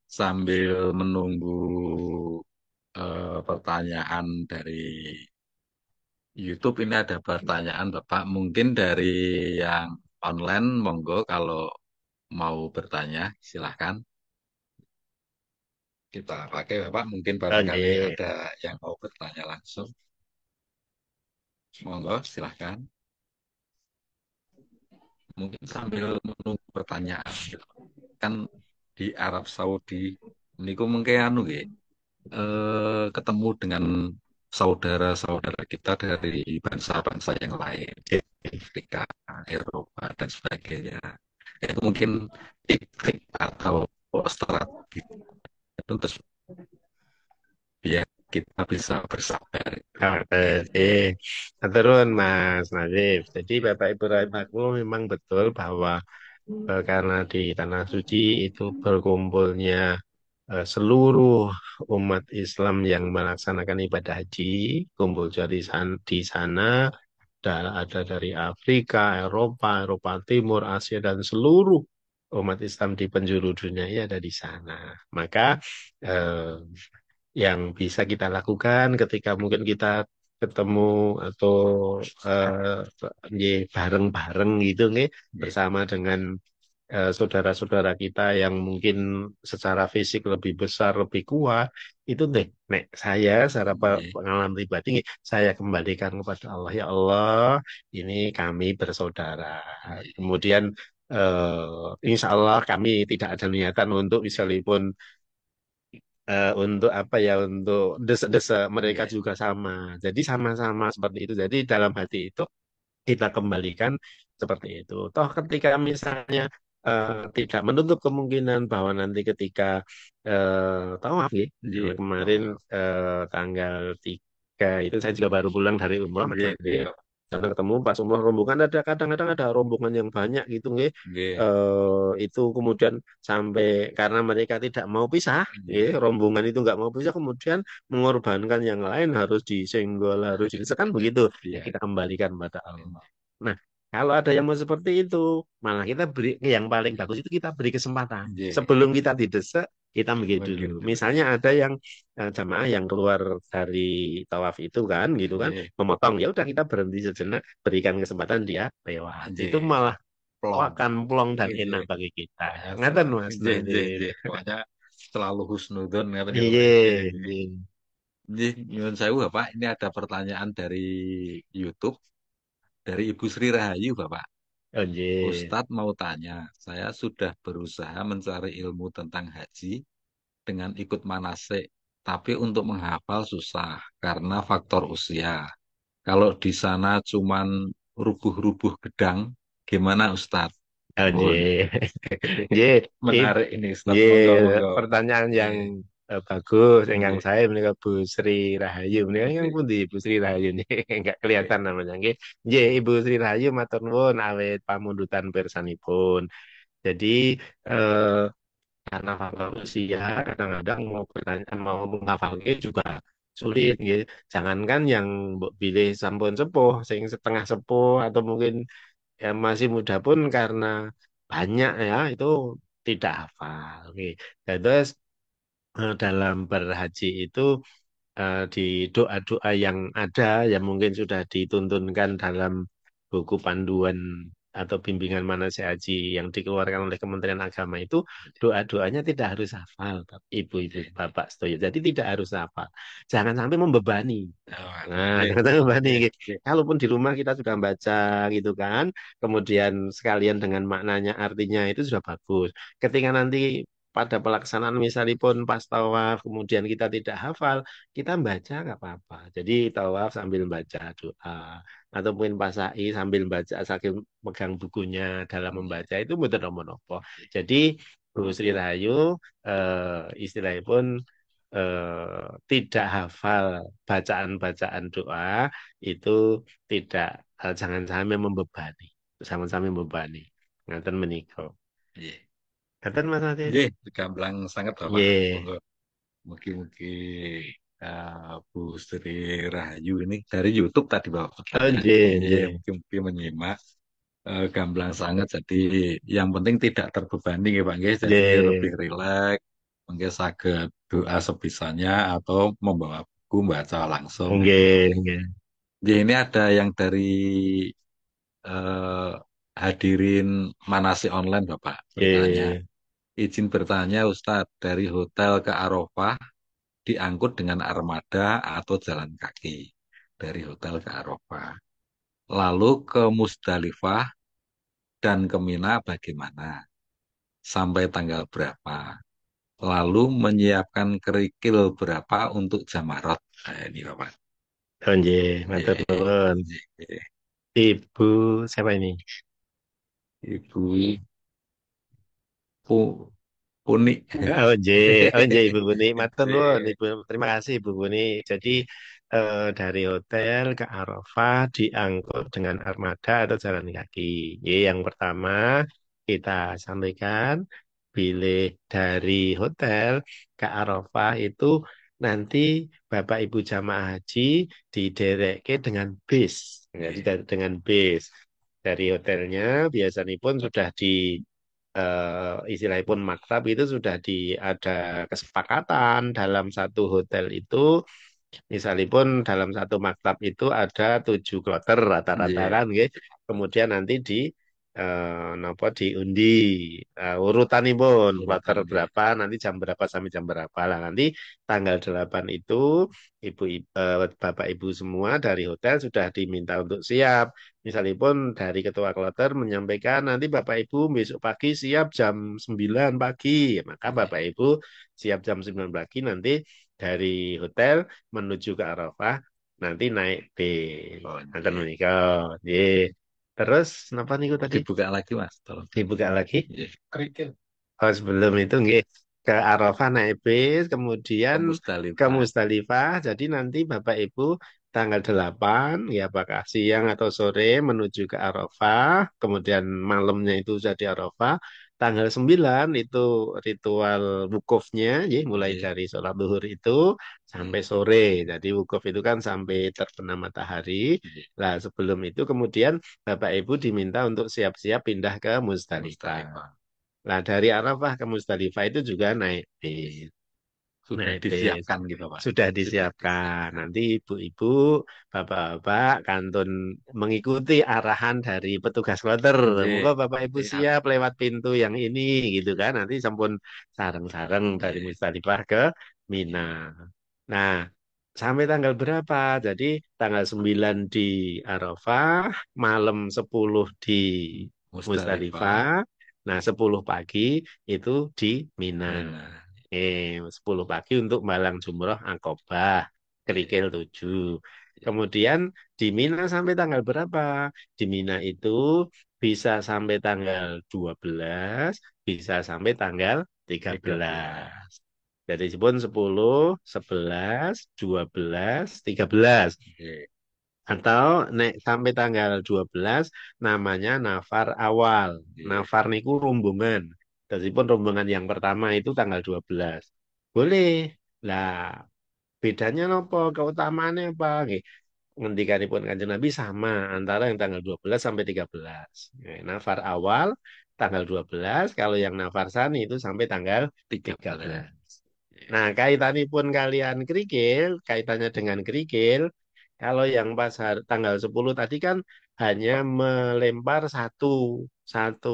Sambil menunggu pertanyaan dari YouTube, ini ada pertanyaan Bapak. Mungkin dari yang online, monggo kalau mau bertanya, silahkan. Kita pakai Bapak. Mungkin barangkali Oke. ada yang mau bertanya langsung. Monggo, silahkan. Mungkin sambil menunggu pertanyaan. Kan di Arab Saudi, niku mungkin anu nggih, ketemu dengan saudara-saudara kita dari bangsa-bangsa yang lain, Afrika, Eropa, dan sebagainya. Itu mungkin trik atau strategi itu terus biar kita bisa bersabar. Oke. Turun Mas Nadif. Jadi Bapak Ibu rahimakumullah memang betul bahwa karena di Tanah Suci itu berkumpulnya seluruh umat Islam yang melaksanakan ibadah haji, kumpul di sana, dan ada dari Afrika, Eropa, Eropa Timur, Asia, dan seluruh umat Islam di penjuru dunia ini ada di sana. Maka eh, yang bisa kita lakukan ketika mungkin kita ketemu atau bareng-bareng gitu nih Nggih, bersama dengan saudara-saudara kita yang mungkin secara fisik lebih besar, lebih kuat, itu deh, nek saya secara nggih, pengalaman pribadi, saya kembalikan kepada Allah. Ya Allah, ini kami bersaudara. nggih, Kemudian, insya Allah kami tidak ada niatan untuk misalipun untuk apa ya, untuk desa-desa mereka nggih, juga sama. Jadi sama-sama seperti itu. Jadi dalam hati itu kita kembalikan seperti itu. Toh ketika misalnya tidak menutup kemungkinan bahwa nanti ketika tawaf ya, nggih. kemarin tanggal 3 itu saya juga baru pulang dari umroh Mas Nggih, Nadi. nggih, Karena ketemu pas umroh rombongan ada kadang-kadang ada rombongan yang banyak gitu nggih. nggih, Itu kemudian sampai karena mereka tidak mau pisah, nggih, nggih, rombongan itu nggak mau pisah, kemudian mengorbankan yang lain harus disenggol, harus kan begitu. Ya iya, kita kembalikan pada Allah. nggih, Nah, kalau ada yang mau seperti itu, malah kita beri yang paling bagus itu kita beri kesempatan. nggih, Sebelum kita didesak, kita begitu dulu. begitu. Misalnya ada yang jamaah yang keluar dari tawaf itu kan, gitu kan, Nggih, memotong. Ya udah kita berhenti sejenak, berikan kesempatan dia lewat. Itu nggih, malah plong. akan plong dan enak Nggih, bagi kita. Ngaten asal. Mas Nggih, nggih, Nadir. nggih. Pokoknya selalu husnudon ngaten ya Iya, Bapak. Nggih, nggih. iya. Nggih, nyuwun sewu Bapak, ini ada pertanyaan dari YouTube dari Ibu Sri Rahayu Bapak. Oh, iya. Ustadz mau tanya, saya sudah berusaha mencari ilmu tentang haji dengan ikut manasik, tapi untuk menghafal susah karena faktor usia. Kalau di sana cuman rubuh-rubuh gedang, gimana Ustadz? Oh, Oh, iya. Iya, menarik ini Ustadz. iya, Monggo, monggo. pertanyaan yang Nggih, bagus. Yang nggih, saya menika Bu Sri Rahayu. Menika yang nggih, pun di Bu Sri Rahayu nih, enggak nggih, kelihatan namanya. Nggih, nggih, Ibu Sri Rahayu matur nuwun awet pamundutan pirsanipun. Jadi eh, karena faktor usia, kadang-kadang mau bertanya, mau menghafalnya juga sulit. Gitu. Jangankan yang mbok pilih sampun sepuh, sing setengah sepuh atau mungkin yang masih muda pun karena banyak ya itu tidak hafal. Oke. Terus dalam berhaji itu di doa-doa yang ada yang mungkin sudah dituntunkan dalam buku panduan atau bimbingan manasik haji yang dikeluarkan oleh Kementerian Agama itu doa-doanya tidak harus hafal, ibu-ibu, bapak setuju. Jadi tidak harus hafal. Jangan sampai membebani. Oh, Nah, iya, jangan sampai membebani. iya, Gitu. iya. Kalaupun di rumah kita sudah baca gitu kan, kemudian sekalian dengan maknanya artinya itu sudah bagus. Ketika nanti pada pelaksanaan misalipun pas tawaf kemudian kita tidak hafal, kita baca nggak apa-apa. Jadi tawaf sambil baca doa ataupun pas sa'i sambil baca sambil megang bukunya dalam membaca itu mboten napa-napa. Jadi Bu Sri Rahayu istilahnya pun tidak hafal bacaan-bacaan doa itu tidak jangan sampai membebani. Jangan sampai membebani. Ngaten menika. Iya. Ngaten Mas Adit. Iya, gamblang sangat Bapak. Nggih. Monggo. Mugi-mugi Bu Sri Rahayu ini dari YouTube tadi Bapak. Oh, Ya, nggih, iya, nggih. mungkin menyimak gamblang sangat. Jadi yang penting tidak terbebani ya Pak. Nggih. Jadi Nggih. lebih rileks, mungkin saged doa sebisanya atau membawa buku baca langsung. Nggih, nggih. Jadi ini ada yang dari eh, hadirin manasi online Bapak bertanya. Nggih. Izin bertanya Ustadz, dari hotel ke Arafah diangkut dengan armada atau jalan kaki dari hotel ke Arafah. Lalu ke Musdalifah dan ke Mina bagaimana? Sampai tanggal berapa? Lalu menyiapkan kerikil berapa untuk Jamarot? Nah, ini Bapak. Oh, nggih, matur Ye, nuwun. ye. Ibu siapa ini? Ibu Pu- Puni. Oh, nggih, Ibu Buni, matur nuwun, Ibu. Terima kasih, Ibu Buni. Jadi dari hotel ke Arafah diangkut dengan armada atau jalan kaki. Yang pertama kita sampaikan, pilih dari hotel ke Arafah itu nanti Bapak Ibu jamaah haji didereke dengan bis. Jadi dengan bis. Dari hotelnya biasanya pun sudah di istilahnya pun maktab itu sudah ada kesepakatan dalam satu hotel itu, misalipun dalam satu maktab itu ada 7 kloter rata-rata Ye, kan, nggih. Kemudian nanti napa diundi urutanipun kloter urutan ye. berapa, nanti jam berapa sampai jam berapa lah. Nanti tanggal 8 itu Bapak Ibu semua dari hotel sudah diminta untuk siap. Misalipun dari ketua kloter menyampaikan nanti Bapak Ibu besok pagi siap jam 9 pagi, maka Ye. Bapak Ibu siap jam 9 pagi nanti dari hotel menuju ke Arafah nanti naik bis. Oh, Nanti ye. menikah. Terus napa niku tadi? Dibuka lagi Mas, tolong. Dibuka lagi. Ye. Kerikil. Oh, sebelum itu nggih ke Arafah naik bis, Ke kemudian ke Musdalifah. Musdalifah. Jadi nanti Bapak Ibu tanggal 8 ya apakah siang atau sore menuju ke Arafah, kemudian malamnya itu sudah di Arafah. Tanggal 9 itu ritual wukufnya, ya, mulai Ye. dari sholat duhur itu Ye. sampai sore. Jadi wukuf itu kan sampai terbenam matahari. Ye. Nah, sebelum itu kemudian Bapak Ibu diminta untuk siap-siap pindah ke Musdalifah. Musdalifah. Nah, dari Arafah ke Musdalifah itu juga naik bis. Sudah Naik bis. disiapkan gitu Pak. Sudah Sudah disiapkan. disiapkan. Nanti ibu-ibu, bapak-bapak, kantun mengikuti arahan dari petugas kloter. Ye. Moga bapak ibu Siap. siap lewat pintu yang ini, gitu kan. Nanti sampun sareng-sareng dari Ye. Musdalifah ke Mina. Nah, sampai tanggal berapa? Jadi tanggal 9 di Arafah, malam 10 di Musdalifah. Musdalifah. Nah, 10 pagi itu di Mina. Mina. 10 pagi untuk Malang Jumroh Akobah, Ye. kerikil 7. Kemudian di Mina sampai tanggal berapa? Di Mina itu bisa sampai tanggal 12, bisa sampai tanggal tiga 13. belas. Jadi pun 10, 11, 12, 13. Ye. Atau nek sampai tanggal 12 namanya nafar awal. Ye. Nafar niku rombongan. Meskipun rombongan yang pertama itu tanggal 12. Boleh. Lah, bedanya nopo? Keutamaannya apa? Nggih. Ngendikanipun Kanjeng Nabi sama antara yang tanggal 12 sampai 13. Nafar awal tanggal 12, kalau yang nafar sani itu sampai tanggal 13. 13. Nah, kaitanipun kalian kerikil, kaitannya dengan kerikil, kalau yang pas tanggal 10 tadi kan hanya melempar satu, satu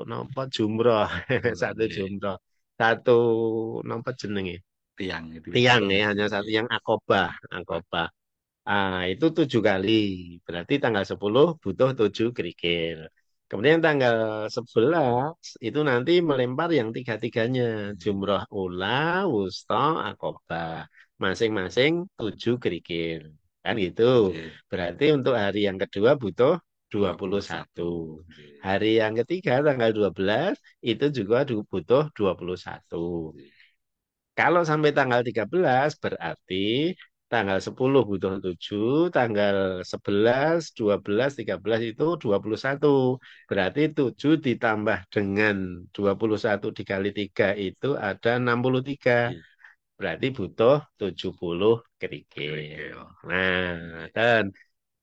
nopo jumroh, satu Nggih. jumroh, satu nopo jenenge, Tiang itu ya. tiang ya, hanya satu Nggih. yang akobah, Pak. akobah. Ah, itu 7 kali. Berarti tanggal 10 butuh 7 kerikil. Kemudian tanggal 11 itu nanti melempar yang tiga-tiganya. Jumroh ula, wusta, akobah. Masing-masing 7 kerikil. Kan gitu. Nggih. Berarti untuk hari yang kedua butuh dua dua puluh puluh satu. satu Nggih. Hari yang ketiga tanggal 12 itu juga butuh 21. Kalau sampai tanggal 13 berarti tanggal 10 butuh 7, tanggal 11, 12, 13 itu 21. Berarti 7 ditambah dengan 21 dikali 3 itu ada 63. Nggih. Berarti butuh 70 kerikil. Kerikil. Nah, Nggih. dan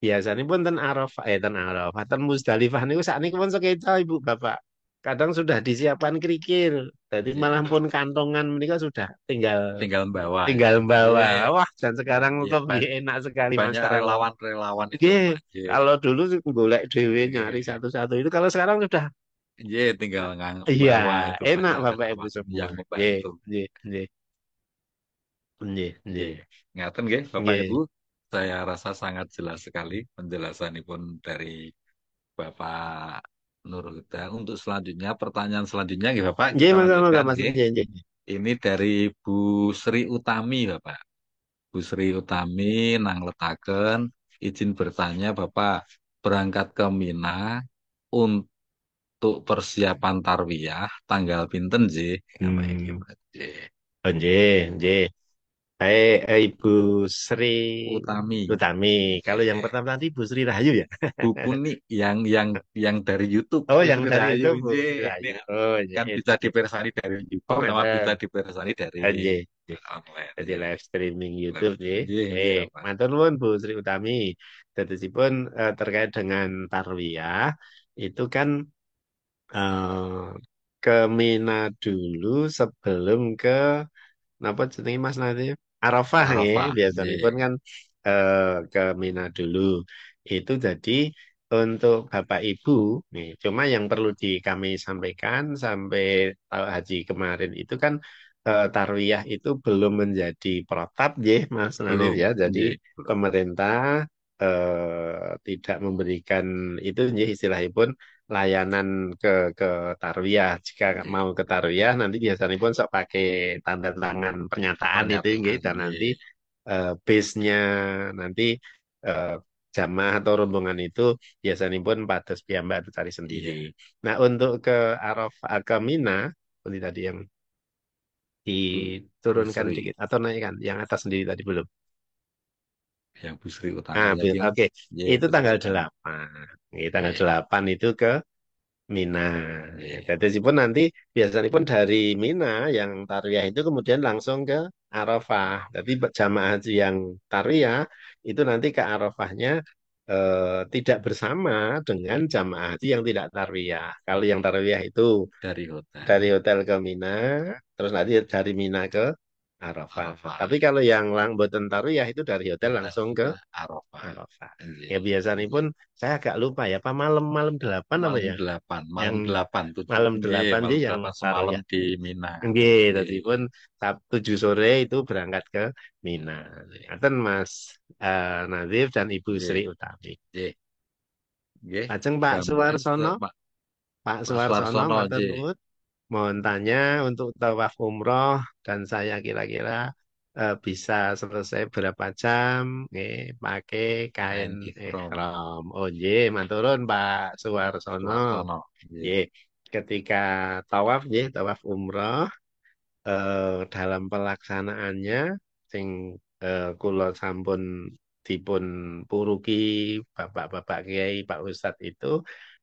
biasanya pun ten Arafah, ten Musdalifah niku sakniki pun sekeca Ibu Bapak. Kadang sudah disiapkan kerikil. Jadi Nggih. malah pun kantongan mereka sudah tinggal Tinggal bawa ya. tinggal bawa. Nggih. Wah, dan sekarang Iya, lebih enak sekali banyak Masya Allah. relawan-relawan itu ya, Nggih, Pak. Nggih. kalau dulu sih golek dhewe nyari Nggih. satu-satu itu kalau sekarang sudah Nggih, tinggal iya, bawa itu enak banyak Bapak Ibu relawan semua. yang Nggih, membantu. nggih, nggih, nggih, Nggih. nggih. Ngaten nggih, Bapak Ibu. Nggih. Saya rasa sangat jelas sekali penjelasan pun dari Bapak Nur Huda. Untuk selanjutnya, pertanyaan selanjutnya nggih Bapak, Nggih, kita monggo lanjutkan Mas. nggih. Nggih, nggih. Ini dari Bu Sri Utami, Bapak. Bu Sri Utami nangletaken izin bertanya Bapak, berangkat ke Mina untuk persiapan tarwiyah tanggal pinten sih? Apa ini Hmm. Pak? Nggih. Oh, nggih, nggih. Ibu Sri Utami. Utami. Kalau yang Nggih. pertama tadi Ibu Sri Rahayu ya? Buku nih yang dari YouTube Oh, yang Sri dari Rahayu itu Bu nggih. Sri Ini Rahayu. Oh, iya, kan itu. bisa dipersani dari Oh, YouTube sama bisa ngeten. dipersani dari Oh, nggih, nggih. online. Jadi Nggih. live streaming YouTube nggih. Nggih, nggih, Bapak. Matur nuwun Bu Sri Utami. Dadosipun terkait dengan tarwiyah itu kan eh, ke Mina dulu sebelum ke napa jenenge Mas nanti Arafah nggih. Arafah. Biasanipun Nggih. kan ke Mina dulu. Itu jadi untuk Bapak Ibu nih, cuma yang perlu kami sampaikan sampai haji kemarin itu kan tarwiyah itu belum menjadi protap ya Mas Nadif Belum. ya. Jadi Nggih, belum. pemerintah tidak memberikan itu ya istilahnya pun layanan ke tarwiyah. Jika Nggih. mau ke tarwiyah nanti biasanya pun sok pakai tanda tangan pernyataan itu nggih Pernyataan. dan nanti Nggih. base-nya nanti eh, jamaah atau rombongan itu biasanya pun pados piyambak atau cari sendiri. Iya. Nah, untuk ke Arafah ke Mina, seperti tadi yang Bu diturunkan Sri. dikit atau naikkan, yang atas sendiri tadi belum. Yang Bu Sri Utami Ah, tadi kan. oke. Nggih, Itu Bu Sri tanggal Utami. 8. Ini tanggal Nggih. 8 itu ke Mina. Ya, Nggih. jadi pun nanti biasanya pun dari Mina yang tarwiyah itu kemudian langsung ke Arafah. Jadi jamaah haji yang tarwiyah itu nanti ke Arafahnya tidak bersama dengan jamaah haji yang tidak tarwiyah. Kalau yang tarwiyah itu Dari hotel. dari hotel ke Mina, terus nanti dari Mina ke Arafah. Arafah. Tapi kalau yang boten tarwiyah itu dari hotel langsung ke Arafah. Arafah. Ya Nggih. biasanya pun saya agak lupa ya, apa malam-malam 8 apa Malam ya? delapan, Yang malam delapan, tujuh, malam nggih, 8 malam sih yang delapan semalam taruhnya. di Mina. Nggih, tadi Nggih. pun Sabtu 7 sore itu berangkat ke Mina. Nggih. Ngaten Mas Nazif dan Ibu Sri Nggih. Utami. Nggih. Nggih. Lajeng Pak Kemudian Suwarsono, Pak Pak Pak Suwarsono Suarsono, matur nggih. nuwun. Mohon tanya untuk tawaf umroh dan saya kira-kira bisa selesai berapa jam nggih, pakai kain Kain Ifrom. ihram. Oh nggih, maturun Pak Suwarsono. Suarsono. Nggih. Nggih, ketika tawaf nggih, tawaf umroh dalam pelaksanaannya sing kula sampun dipun puruki Bapak-bapak Kiai Pak Ustadz itu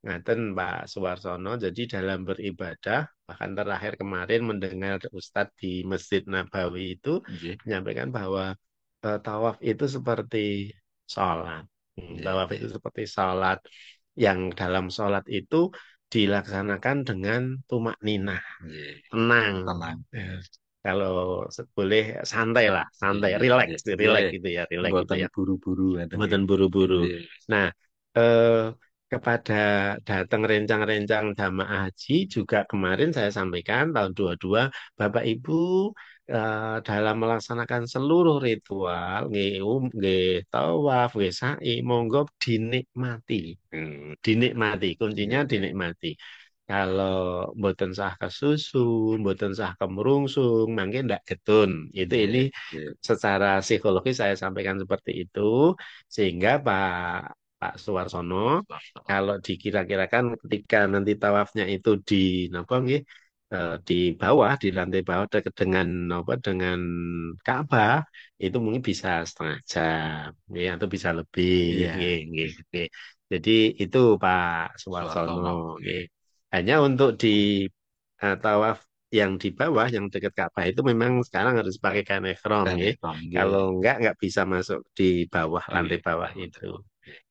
ngaten Pak Suwarsono jadi dalam beribadah bahkan terakhir kemarin mendengar Ustadz di Masjid Nabawi itu Nggih. menyampaikan bahwa tawaf itu seperti sholat. Nggih. Tawaf itu Nggih. seperti sholat yang dalam sholat itu dilaksanakan dengan tumak ninah Nggih. tenang. Tenang. Ya. kalau boleh santai lah, santai, Iya, relax, iya, iya. relax gitu ya, relax gitu Mboten ya. buru-buru ada nggih. Mboten buru-buru. Iya. Nah, eh, kepada datang rencang-rencang jamaah haji juga kemarin saya sampaikan tahun 22 Bapak Ibu dalam melaksanakan seluruh ritual nggih nggih tawaf, nggih sa'i, monggo dinikmati. Dinikmati, kuncinya Iya, iya. dinikmati. Kalau mboten sah kesusu, mboten sah kemrungsung, mangke ndak getun. Itu Iya, ini iya. secara psikologis saya sampaikan seperti itu sehingga Pak Suwarsono kalau dikira-kirakan ketika nanti tawafnya itu di napa nggih di bawah di lantai bawah dekat dengan apa dengan Ka'bah itu mungkin bisa setengah jam ya atau bisa lebih Iya, nggih nggih nggih. Jadi itu Pak Suwarsono Suartono. nggih. Hanya untuk di tawaf yang di bawah yang dekat Ka'bah itu memang sekarang harus pakai kain ihram Kan nggih. Tom, Kalau nggih. nggak bisa masuk di bawah lantai Nggih. bawah itu.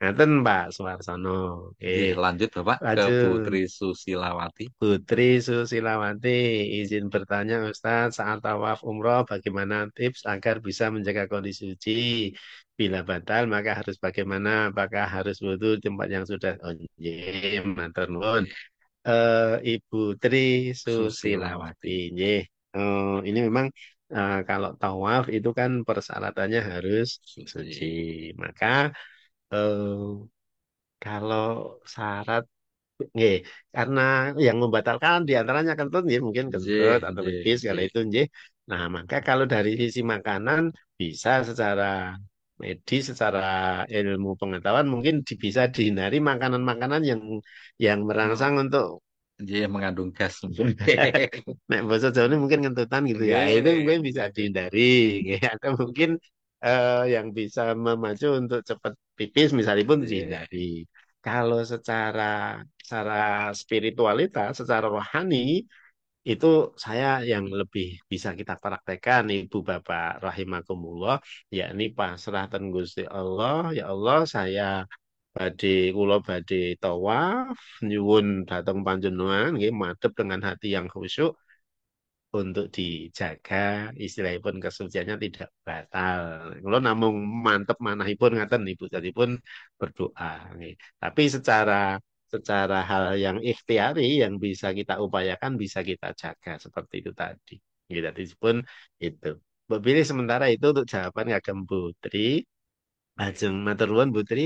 Ngaten Pak Suwarsono. Oke. Nggih, lanjut Bapak ke Lanjut. Putri Susilawati. Putri Susilawati, izin bertanya Ustadz, saat tawaf umroh bagaimana tips agar bisa menjaga kondisi suci? Bila batal maka harus bagaimana? Apakah harus wudhu di tempat yang sudah? Oh, iya, matur nuwun. Ibu Tri Susilawati. Susilawati. Nggih. Ini memang kalau tawaf itu kan persyaratannya harus suci. Suci. Maka eh, kalau syarat nggih, karena yang membatalkan diantaranya kentut, nggih, mungkin Nggih, kentut atau nggih, pipis kalau nggih. itu, nggih. Nah, maka kalau dari sisi makanan bisa secara medis, secara ilmu pengetahuan mungkin bisa dihindari makanan-makanan yang merangsang untuk Nggih, mengandung gas. nek bahasa Jawa ini mungkin kentutan gitu ya. Itu Nggih. mungkin bisa dihindari, nggih. Atau mungkin yang bisa memacu untuk cepat pipis misalnya pun Nggih. dihindari. Kalau secara spiritualitas, secara rohani, itu saya yang lebih bisa kita praktekkan, Ibu Bapak rahimakumullah, yakni pasrah ten Gusti Allah. Ya Allah, saya kula badhe tawaf nyuwun dhateng panjenengan nggih madhep dengan hati yang khusyuk untuk dijaga istilahipun kesuciannya tidak batal. Kalau namung mantep manahipun ngaten Ibu pun berdoa. Nggih. Tapi secara hal yang ikhtiari yang bisa kita upayakan bisa kita jaga seperti itu tadi. Nggih, tadi pun itu. Mbok pilih sementara itu untuk jawaban Kagem Putri. Ajeng matur nuwun Putri.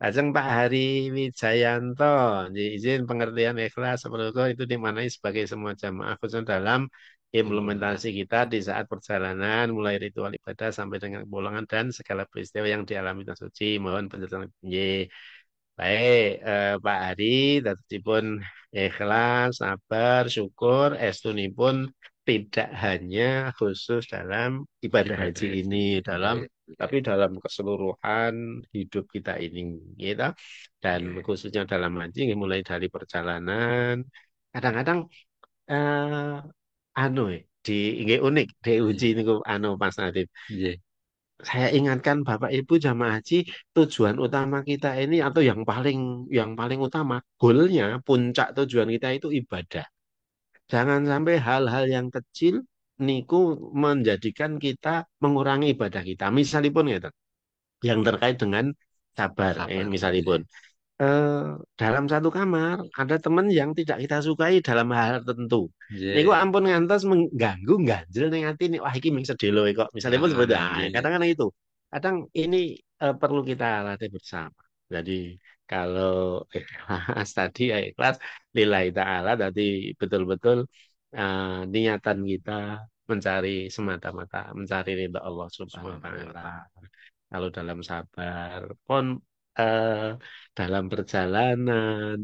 Ajeng Pak Hari Wijayanto. Nggih, izin pengertian ikhlas seperti itu dimaknai sebagai semua jamaah khusus dalam implementasi kita di saat perjalanan mulai ritual ibadah sampai dengan kepulangan dan segala peristiwa yang dialami Tanah Suci. Mohon penjelasan. Nggih. Baik, Pak Ari, pun ikhlas, sabar, syukur, estunipun tidak hanya khusus dalam ibadah Ibadah haji haji. ini, dalam Nggih, tapi nggih, dalam keseluruhan hidup kita ini, gitu. Dan nggih. khususnya dalam haji, mulai dari perjalanan, kadang-kadang anu, di nggih unik, diuji Nggih. niku anu Mas Nadib. Nggih. Saya ingatkan Bapak Ibu jamaah haji, tujuan utama kita ini atau yang paling utama, goalnya, puncak tujuan kita itu ibadah. Jangan sampai hal-hal yang kecil niku menjadikan kita mengurangi ibadah kita. Misalipun ya, yang terkait dengan sabar, Sabar. misalipun Nggih. eh, dalam satu kamar ada teman yang tidak kita sukai dalam hal tertentu. Niku Nggih. ampun ngantos mengganggu, ganjel ning ati nih wah iki ming sedelo kok. Misalnya pun seperti Ah, nggih. kadang-kadang itu. Kadang ini perlu kita latih bersama. Jadi kalau ikhlas tadi ya ikhlas lillahi ta'ala tadi betul-betul niatan kita mencari semata-mata mencari ridha Allah Subhanahu wa Subhanallah wa taala. ta'ala. Kalau dalam sabar pun eh, dalam perjalanan,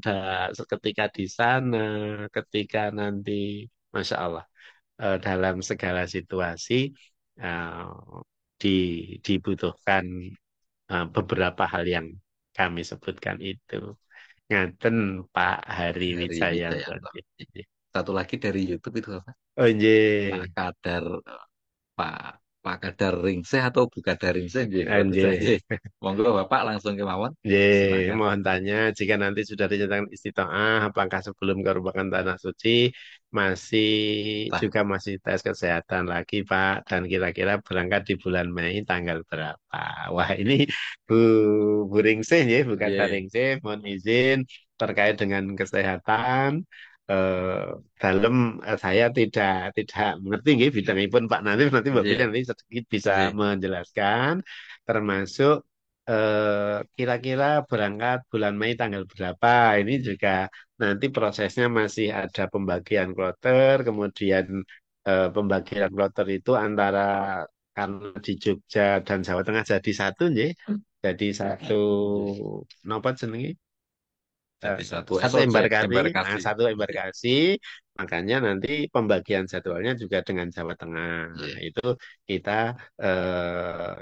ketika di sana, ketika nanti, Masya Allah, dalam segala situasi eh, dibutuhkan beberapa hal yang kami sebutkan itu. Ngaten Pak Hari Dari Wijayanto. Wijayanto. Satu lagi dari YouTube itu apa? Oh, Pak iya. Kadar Pak. Pak Kadar Ringseh atau Bu Kadar Ringseh nggih boten Anjay. nggih. Monggo Bapak langsung kemawon. Ye, Silakan. mohon tanya, jika nanti sudah dinyatakan istitoah, apakah sebelum ke merupakan tanah suci masih Tah, juga masih tes kesehatan lagi, Pak? Dan kira-kira berangkat di bulan Mei tanggal berapa? Wah, ini Bu Bu Ringsih ya, Bu Kata nggih, Ringsih, mohon izin terkait dengan kesehatan. Eh, dalam saya tidak mengerti nggih bidangipun Pak Nadif, nanti Mbak Bila nggih, nanti sedikit bisa nggih, menjelaskan termasuk kira-kira berangkat bulan Mei tanggal berapa? Ini juga nanti prosesnya masih ada pembagian kloter, kemudian pembagian kloter itu antara karena di Jogja dan Jawa Tengah jadi satu, nggih. Jadi satu nopo jenenge? jadi satu Satu SOC embarkasi, embarkasi. satu Nggih, embarkasi, makanya nanti pembagian jadwalnya juga dengan Jawa Tengah. Nah, nggih, itu kita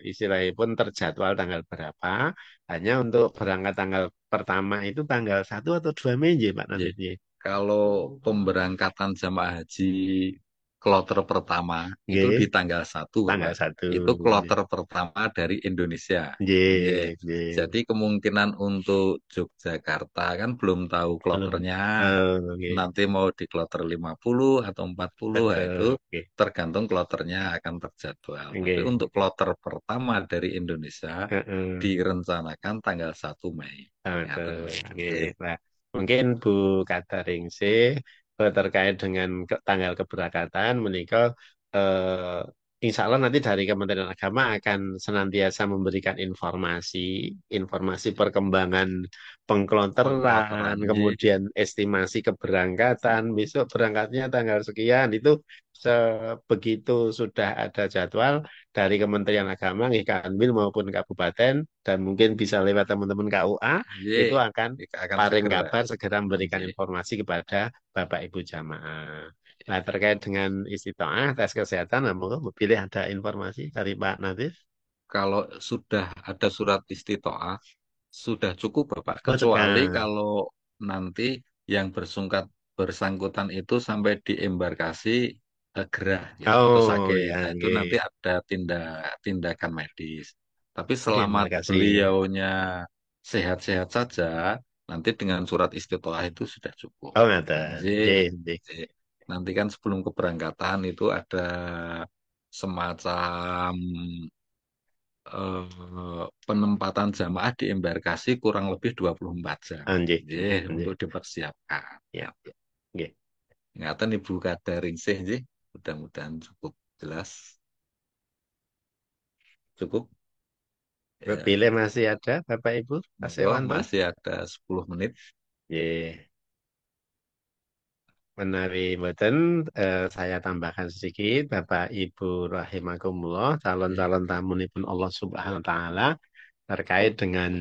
istilahnya pun terjadwal tanggal berapa, hanya untuk berangkat tanggal pertama itu tanggal 1 atau 2 Mei, nggih, Pak nggih. Nadif, nggih. Kalau pemberangkatan jamaah haji kloter pertama itu Nggih, di tanggal 1, tanggal Bapak. satu, Itu nggih. kloter pertama dari Indonesia. Nggih. Nggih, nggih. Jadi kemungkinan untuk Yogyakarta kan belum tahu Belum. kloternya. Nggih, Nanti mau di kloter 50 atau 40, nah itu betul, nggih. tergantung kloternya akan terjadwal. Tapi Nggih. untuk kloter pertama dari Indonesia Heeh. direncanakan tanggal 1 Mei. Ngaten, Betul. Bapak. Oke. Nggih. Nah, mungkin Bu Kadaringse terkait dengan tanggal keberangkatan menikah insya Allah nanti dari Kementerian Agama akan senantiasa memberikan informasi perkembangan pengkelonteran, Pengkloteran. Nggih. kemudian estimasi keberangkatan, besok berangkatnya tanggal sekian, itu begitu sudah ada jadwal dari Kementerian Agama, nggih, Kanwil maupun Kabupaten, dan mungkin bisa lewat teman-teman KUA, Nggih. itu akan Akan paling segera. kabar segera memberikan Nggih. informasi kepada Bapak Ibu jamaah. Nah, terkait dengan istitoah, tes kesehatan, nah, monggo pilih ada informasi dari Pak Natif. Kalau sudah ada surat istitoah, sudah cukup, Bapak. Oh, Kecuali tekan. kalau nanti yang bersangkutan itu sampai di embarkasi gerah ya, atau Oh, sakit. ya, Nah, itu nanti nggih. ada tindakan medis. Tapi Nggih, selama terima kasih. beliaunya sehat-sehat saja, nanti dengan surat istitoah itu sudah cukup. Oh, ngaten. Jadi, Nggih, nggih. nanti kan sebelum keberangkatan itu ada semacam penempatan jamaah di embarkasi kurang lebih 24 jam. Ah, nggih, nggih. Untuk dipersiapkan. Ya, nggih. Ingatan Ibu Kadaring sih, mudah-mudahan cukup jelas. Cukup. Ya, Pilih masih ada Bapak Ibu Pak monggo Sewanto? masih ada 10 menit. Nggih. Menawi mboten saya tambahkan sedikit Bapak Ibu rahimakumullah Ya, calon-calon tamunipun Allah Subhanahu wa taala terkait dengan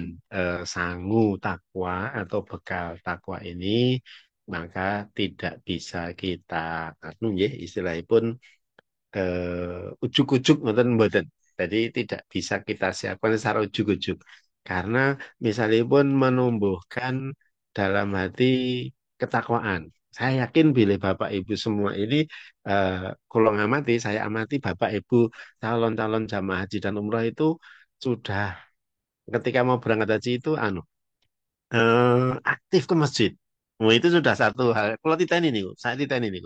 sangu takwa atau bekal takwa ini maka tidak bisa kita anu nggih istilahipun ujuk-ujuk ngoten mboten. Jadi tidak bisa kita siapkan secara ujuk-ujuk. Karena misalnya pun menumbuhkan dalam hati ketakwaan. Saya yakin bila Bapak Ibu semua ini kalau ngamati, saya amati Bapak Ibu calon-calon jamaah haji dan umrah itu sudah ketika mau berangkat haji itu aktif ke masjid. Oh, itu sudah satu hal. Kalau titeni nih, saya titeni nih.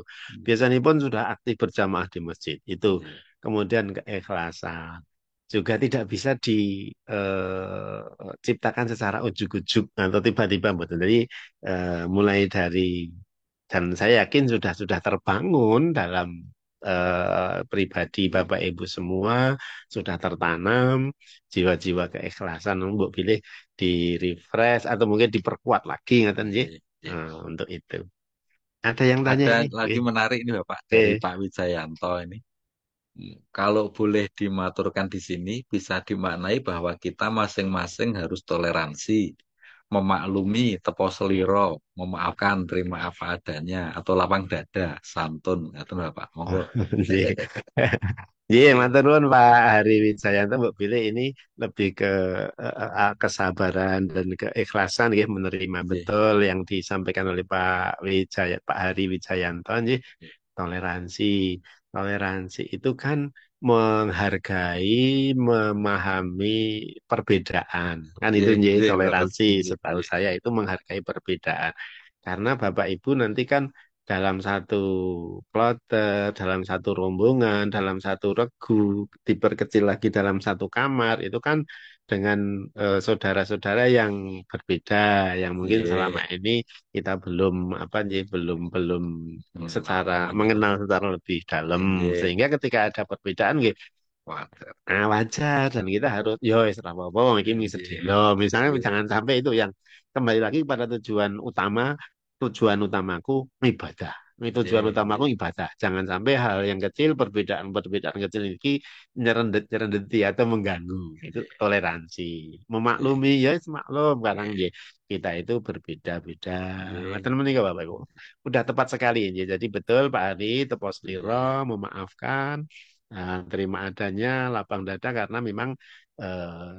Biasanya pun sudah aktif berjamaah di masjid. Itu ya, kemudian keikhlasan juga tidak bisa diciptakan secara ujuk-ujuk atau tiba-tiba, betul. Jadi mulai dari dan saya yakin sudah terbangun dalam pribadi Bapak Ibu semua sudah tertanam jiwa-jiwa keikhlasan untuk pilih di refresh atau mungkin diperkuat lagi ngaten nggih. ya, ya. Nah, untuk itu. Ada yang tanya Ada ini? lagi Nggih. menarik ini Bapak dari Oke. Pak Wijayanto ini. Kalau boleh dimaturkan di sini, bisa dimaknai bahwa kita masing-masing harus toleransi, memaklumi, tepo seliro, memaafkan, terima apa adanya, atau lapang dada, santun, itu Bapak. Monggo. Nggih. Iya, matur nuwun Pak Hari Wijayanto, Mbak Billy ini lebih ke kesabaran dan keikhlasan ya menerima Nggih. betul yang disampaikan oleh Pak Hari Wijayanto nggih. toleransi. Toleransi itu kan menghargai, memahami perbedaan. Kan itu Nggih, jadi nggih, betul. toleransi. Nggih, Setahu nggih. saya itu menghargai perbedaan. Karena Bapak Ibu nanti kan dalam satu kloter, dalam satu rombongan, dalam satu regu, diperkecil lagi dalam satu kamar, itu kan dengan saudara-saudara yang berbeda, yang mungkin selama Nggih, ini kita belum apa nih, belum belum mengenal secara gitu. mengenal secara lebih dalam, Nggih, sehingga ketika ada perbedaan gitu, wajar. wajar dan kita harus yo wis ra apa-apa wong iki mung Nggih, sedina. Misalnya nggih, jangan sampai itu yang kembali lagi pada tujuan utamaku ibadah. Ini tujuan nggih, utamaku nggih, ibadah. Jangan sampai hal yang kecil, perbedaan-perbedaan kecil ini nyerendet-nyerendeti atau mengganggu. Itu nggih, toleransi. nggih, Memaklumi ya maklum karena nggih, nggih, kita itu berbeda-beda. nggih, Ngoten menika Bapak Ibu. Udah tepat sekali nggih. Jadi betul Pak Ari, tepos nggih, slira, memaafkan. Terima adanya lapang dada karena memang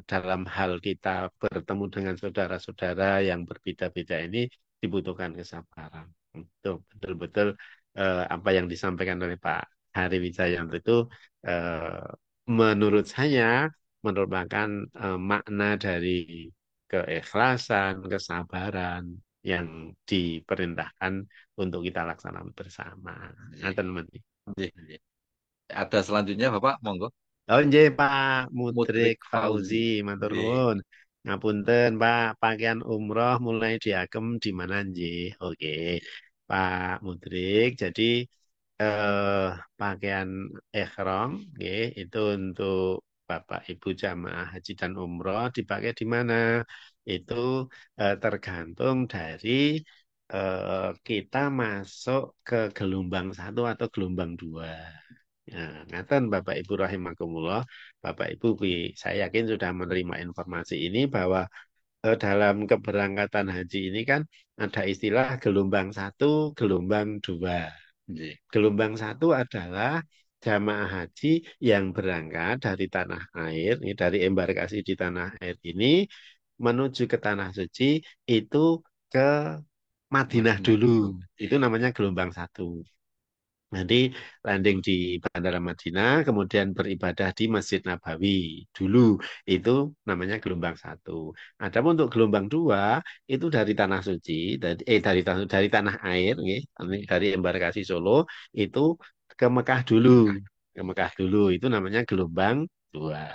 dalam hal kita bertemu dengan saudara-saudara yang berbeda-beda ini dibutuhkan kesabaran. Itu betul-betul apa yang disampaikan oleh Pak Hari Wijayanto itu eh, menurut saya merupakan makna dari keikhlasan, kesabaran yang diperintahkan untuk kita laksanakan bersama. nggih, Ngaten men. nggih, nggih. Ada selanjutnya Bapak, monggo. Oh, nggih Pak Mudrik Mudrik Fauzi, Fauzi. matur Nggih, nuwun. Ngapunten Pak, pakaian umroh mulai diagem di mana nggih? Oke, Pak Mudrik. Jadi eh, pakaian ihram nggih itu untuk Bapak Ibu jamaah haji dan umroh dipakai di mana? Itu tergantung dari kita masuk ke gelombang satu atau gelombang dua. Ya, ngaten Bapak Ibu rahimakumullah. Bapak Ibu, saya yakin sudah menerima informasi ini bahwa dalam keberangkatan haji ini kan ada istilah gelombang satu, gelombang dua. nggih, Gelombang satu adalah jamaah haji yang berangkat dari tanah air, ini dari embarkasi di tanah air ini menuju ke tanah suci itu ke Madinah Madinah dulu. dulu. Itu Nggih, namanya gelombang satu. Nanti landing di Bandara Madinah, kemudian beribadah di Masjid Nabawi dulu. Itu namanya gelombang satu. Adapun untuk gelombang dua, itu dari tanah suci, dari tanah air, nggih, dari embarkasi Solo, itu ke Mekah dulu. Mekah. Ke Mekah dulu, itu namanya gelombang dua.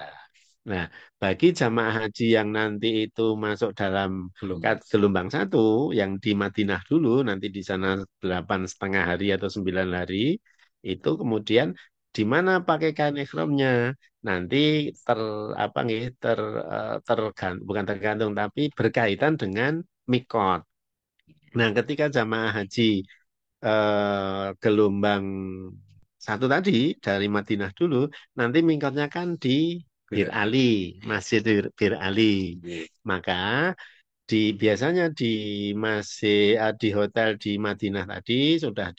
Nah, bagi jamaah haji yang nanti itu masuk dalam Gelombang. gelombang satu, yang di Madinah dulu, nanti di sana 8,5 hari atau 9 hari, itu kemudian di mana pakai kain ikhramnya, nanti ter apa nih tergantung, bukan tergantung tapi berkaitan dengan mikot. Nah, ketika jamaah haji gelombang satu tadi dari Madinah dulu, nanti mingkatnya kan di Bir Berarti. Ali, Nggih, Masjid Bir Ali. nggih, Maka biasanya di masih di hotel di Madinah tadi sudah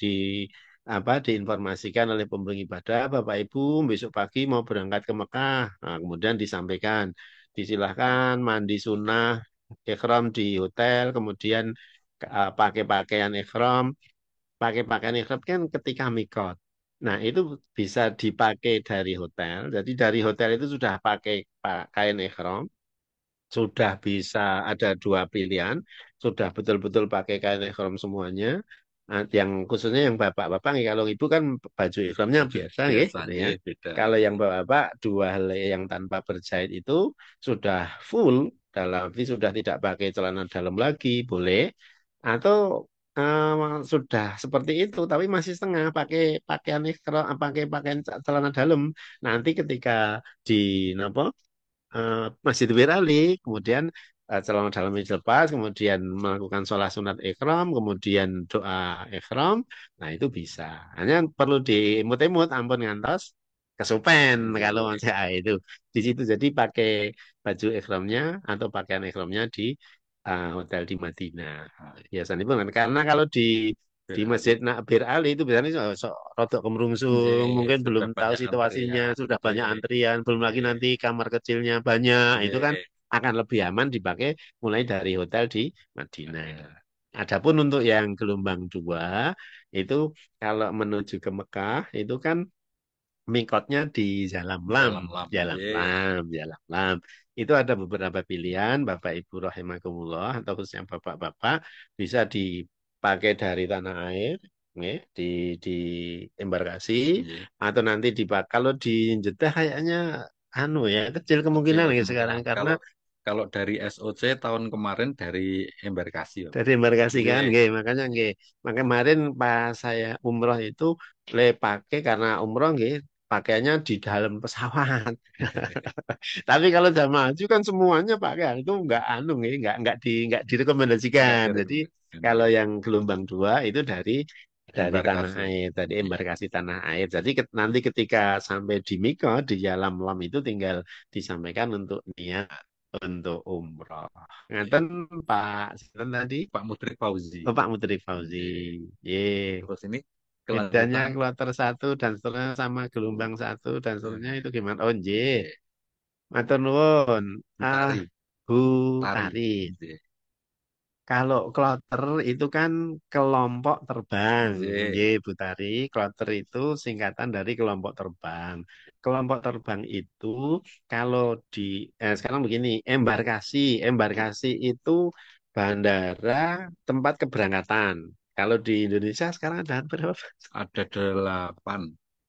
diinformasikan oleh pemberi ibadah, Bapak Ibu besok pagi mau berangkat ke Mekah. Nah, kemudian disampaikan, disilahkan mandi sunnah ikhram di hotel, kemudian pakai pakaian ikhram. Pakai pakaian ikhram kan ketika mikot. Nah, itu bisa dipakai dari hotel. Jadi dari hotel itu sudah pakai pakaian ikhram, sudah bisa ada dua pilihan, sudah betul-betul pakai kain ihram semuanya. Nah, yang khususnya yang bapak-bapak, nih, kalau ibu kan baju ihramnya baju biasa, biasa, gitu ya. nggih, beda. Kalau yang bapak-bapak dua helai yang tanpa berjahit itu sudah full, dalam arti sudah tidak pakai celana dalam lagi, boleh. Atau sudah seperti itu, tapi masih setengah pakai pakaian ihram, pakai pakaian celana dalam. Nanti ketika di nopo Masjid Ali, kemudian celana dalam dilepas, kemudian melakukan sholat sunat ikhram, kemudian doa ikhram, nah itu bisa. Hanya perlu diimut-imut, ampun ngantos kesupen kalau Nggih, saya itu di situ. Jadi pakai baju ikhramnya atau pakaian ikhramnya di hotel di Madinah. Biasanya pun kan karena kalau di Masjid beralih. Bir Ali itu biasanya rodok kemrungsung, Nggih, mungkin belum sudah tahu banyak situasinya, antrian. sudah banyak Nggih, antrian, belum lagi nggih, nanti kamar kecilnya banyak, itu kan nggih, akan lebih aman dipakai mulai dari hotel di Madinah. Madinah. Adapun untuk yang gelombang dua itu kalau menuju ke Mekah itu kan mikotnya di Jalam Lam, Jalan lam. Jalam Ye, Lam, Jalam Lam. Itu ada beberapa pilihan, Bapak Ibu rahimakumullah atau khususnya Bapak-bapak bisa dipakai dari tanah air, nggih, di embarkasi ye. atau nanti kalau di Jeddah kayaknya anu ya kecil Kecil kemungkinan ya sekarang kemungkinan. karena Kalau kalau dari SOC tahun kemarin dari embarkasi, Bapak. dari embarkasi Ye, kan, nggih, makanya nggih. Maka kemarin pas saya umroh itu pakai karena umroh nggih pakainya di dalam pesawat. Tapi kalau jamaah haji kan semuanya pakai itu nggak anu nih, nggak nggak direkomendasikan. Jadi direkomendasikan. kalau Ye. yang gelombang dua itu dari tanah Embarkasi. air, dari Ye, embarkasi tanah air. Jadi nanti ketika sampai di Miko di Yalam Lam itu tinggal disampaikan untuk niat untuk umroh. ye. Ngaten Pak Sinten tadi, Pak Mudrik Fauzi. Bapak Mutri Fauzi. Ye. Ye. Terus ini Bedanya kelanjutan kloter satu dan seterusnya sama oh, gelombang satu dan seterusnya ya. itu gimana? Oh, J. Ye. Matur nuwun. Ah, Utari, Bu Tari. Tari. Ye. Kalau kloter itu kan kelompok terbang. Ye. Y, Bu Tari. Kloter itu singkatan dari kelompok terbang. Kelompok terbang itu kalau sekarang begini, embarkasi. Embarkasi itu bandara tempat keberangkatan. Kalau di Indonesia sekarang ada berapa? Ada delapan,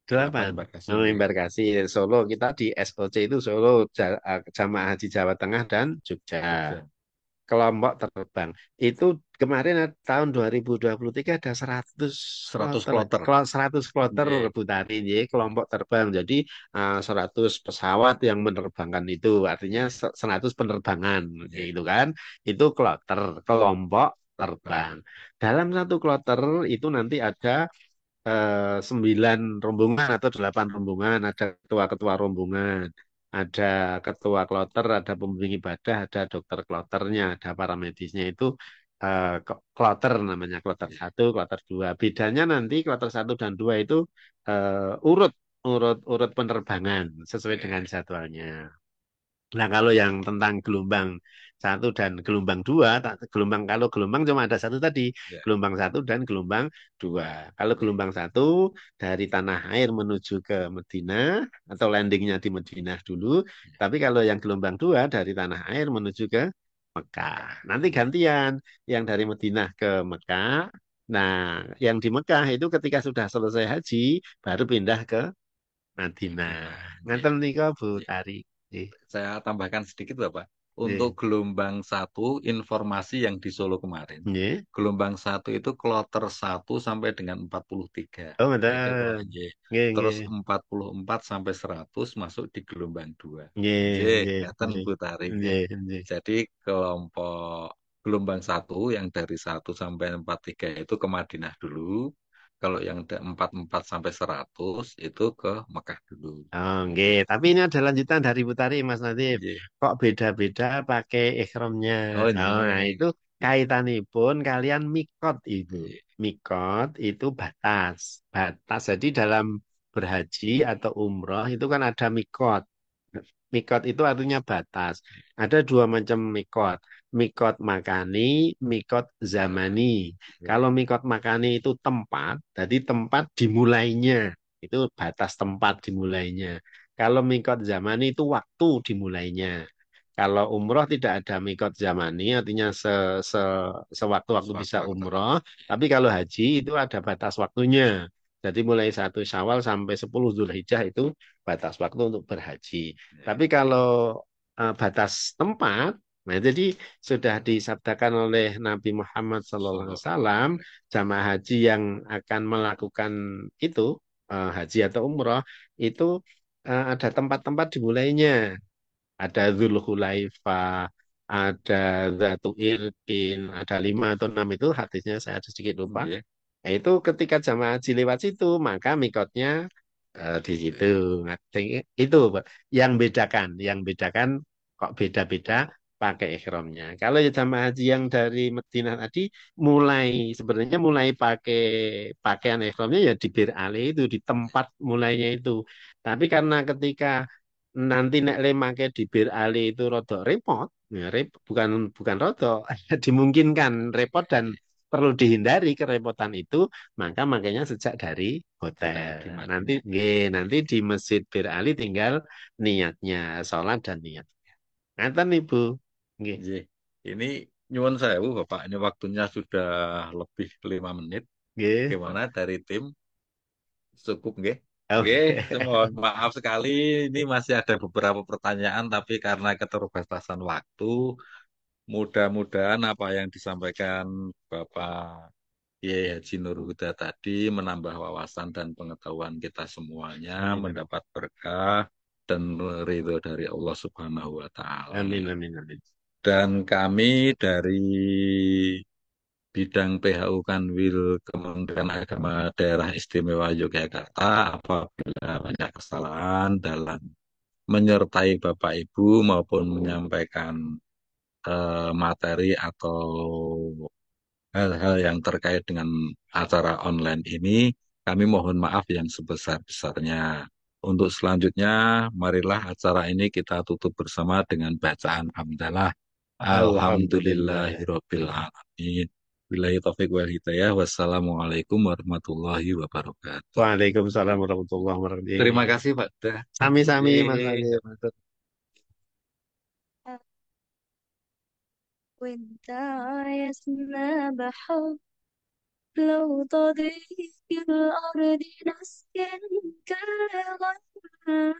delapan Delapan. embarkasi. Oh, Ye. embarkasi Solo kita di SOC itu Solo Jamaah Haji Jawa Tengah dan Jogja. Jogja. Kelompok terbang itu kemarin tahun 2023 ada 100 100 kloter, kloter. 100 kloter Ye. Butari, ya, kelompok terbang. Jadi 100 pesawat yang menerbangkan itu artinya Ye. 100 penerbangan Ye. gitu kan. Itu kloter, kelompok terbang. Terbang. Dalam satu kloter itu nanti ada 9 rombongan atau 8 rombongan, ada ketua-ketua rombongan, ada ketua kloter, ada pembimbing ibadah, ada dokter kloternya, ada para medisnya itu kloter namanya kloter Ye. satu, kloter dua. Bedanya nanti kloter satu dan dua itu urut urut penerbangan sesuai dengan Ye. jadwalnya. Nah, kalau yang tentang gelombang satu dan gelombang dua, gelombang kalau gelombang cuma ada satu tadi, Ya. gelombang satu dan gelombang dua. Kalau Ye. gelombang satu dari tanah air menuju ke Medina atau landingnya di Medina dulu, tapi kalau yang gelombang dua dari tanah air menuju ke Mekah. Mekah. Nanti gantian yang dari Medina ke Mekah. Nah, yang di Mekah itu ketika sudah selesai haji baru pindah ke Madinah. Madinah. Ye. Ngaten nika Bu Ye. Tari. Nggih. Saya tambahkan sedikit, Bapak. Untuk Nggih. gelombang satu, informasi yang di Solo kemarin. Nggih. Gelombang satu itu kloter satu sampai dengan 43. Oh, Itu kalau ngoten. Y. Nggih, Terus nggih. 44 sampai 100 masuk di gelombang 2. Nggih, Y. nggih, Ngeten nggih. Bu Tarik. Y. Nggih, nggih. Jadi kelompok gelombang satu yang dari 1 sampai 43 itu ke Madinah dulu. Kalau yang 44 sampai 100 itu ke Mekah dulu. Oh, nggih. Y. Tapi ini ada lanjutan dari Putari, Mas Nadif. Y. Kok beda-beda pakai ikhramnya? Oh, Oh, nah ini. itu kaitanipun kalian mikot itu. Y. Mikot itu batas. Batas. Jadi dalam berhaji atau umroh itu kan ada mikot. Mikot itu artinya batas. Ada dua macam mikot. Mikot makani, mikot Zaman. zamani. Y. Kalau mikot makani itu tempat, jadi tempat dimulainya. Itu batas tempat dimulainya. Kalau mikot zamani itu waktu dimulainya. Kalau umroh tidak ada mikot zamani, artinya sewaktu-waktu bisa Sewaktu-waktu. umroh. Tapi kalau haji itu ada batas waktunya. Jadi mulai 1 Syawal sampai 10 Zulhijjah itu batas waktu untuk berhaji. Y. Tapi kalau batas tempat, nah jadi sudah disabdakan oleh Nabi Muhammad Sallallahu SAW, alaihi jamaah haji yang akan melakukan itu, haji atau umroh, itu ada tempat-tempat dimulainya. Ada Dzulhulaifah, ada Zatu Irkin, ada 5 atau 6 itu hadisnya saya sedikit lupa. wasallam. Nah, itu ketika jamaah haji lewat situ, maka mikotnya di situ. Nah, itu Pak, yang bedakan kok beda-beda pakai ihramnya. Kalau ya jamaah haji yang dari Madinah tadi sebenarnya mulai pakai pakaian ihramnya ya di Bir Ali itu di tempat mulainya itu. Tapi karena ketika nanti nek le make di Bir Ali itu rodok repot, ya bukan bukan rodok, dimungkinkan repot dan perlu dihindari kerepotan itu, maka makanya sejak dari Ya, hotel. di Nanti, Madinah. nggih, nanti di Masjid Bir Ali tinggal niatnya, sholat dan niat. Ngaten Ibu. Nggih. Iya. Ini nyuwun sewu Bapak, ini waktunya sudah lebih 5 menit. Nggih. Gimana dari tim? Cukup nggih? Nggih, Oke. mohon maaf sekali ini masih ada beberapa pertanyaan tapi karena keterbatasan waktu, mudah-mudahan apa yang disampaikan Bapak Kiai Haji Nur Huda tadi menambah wawasan dan pengetahuan kita semuanya, Amin, amin. mendapat berkah dan ridho dari Allah Subhanahu wa taala. Amin, amin, amin. Dan kami dari bidang PHU Kanwil Kementerian Agama Daerah Istimewa Yogyakarta apabila banyak kesalahan dalam menyertai Bapak Ibu maupun menyampaikan materi atau hal-hal yang terkait dengan acara online ini, kami mohon maaf yang sebesar-besarnya. Untuk selanjutnya, marilah acara ini kita tutup bersama dengan bacaan hamdalah. Alhamdulillah. Alhamdulillahirabbil alamin. Billahi taufik wal hidayah. Wassalamualaikum warahmatullahi wabarakatuh. Waalaikumsalam warahmatullahi Terima wabarakatuh. kasih Pak. Dah. Sami-sami Mas Yeay. Fadil. وانت عايزنا بحب لو تضيق الأرض نسكن كالغيم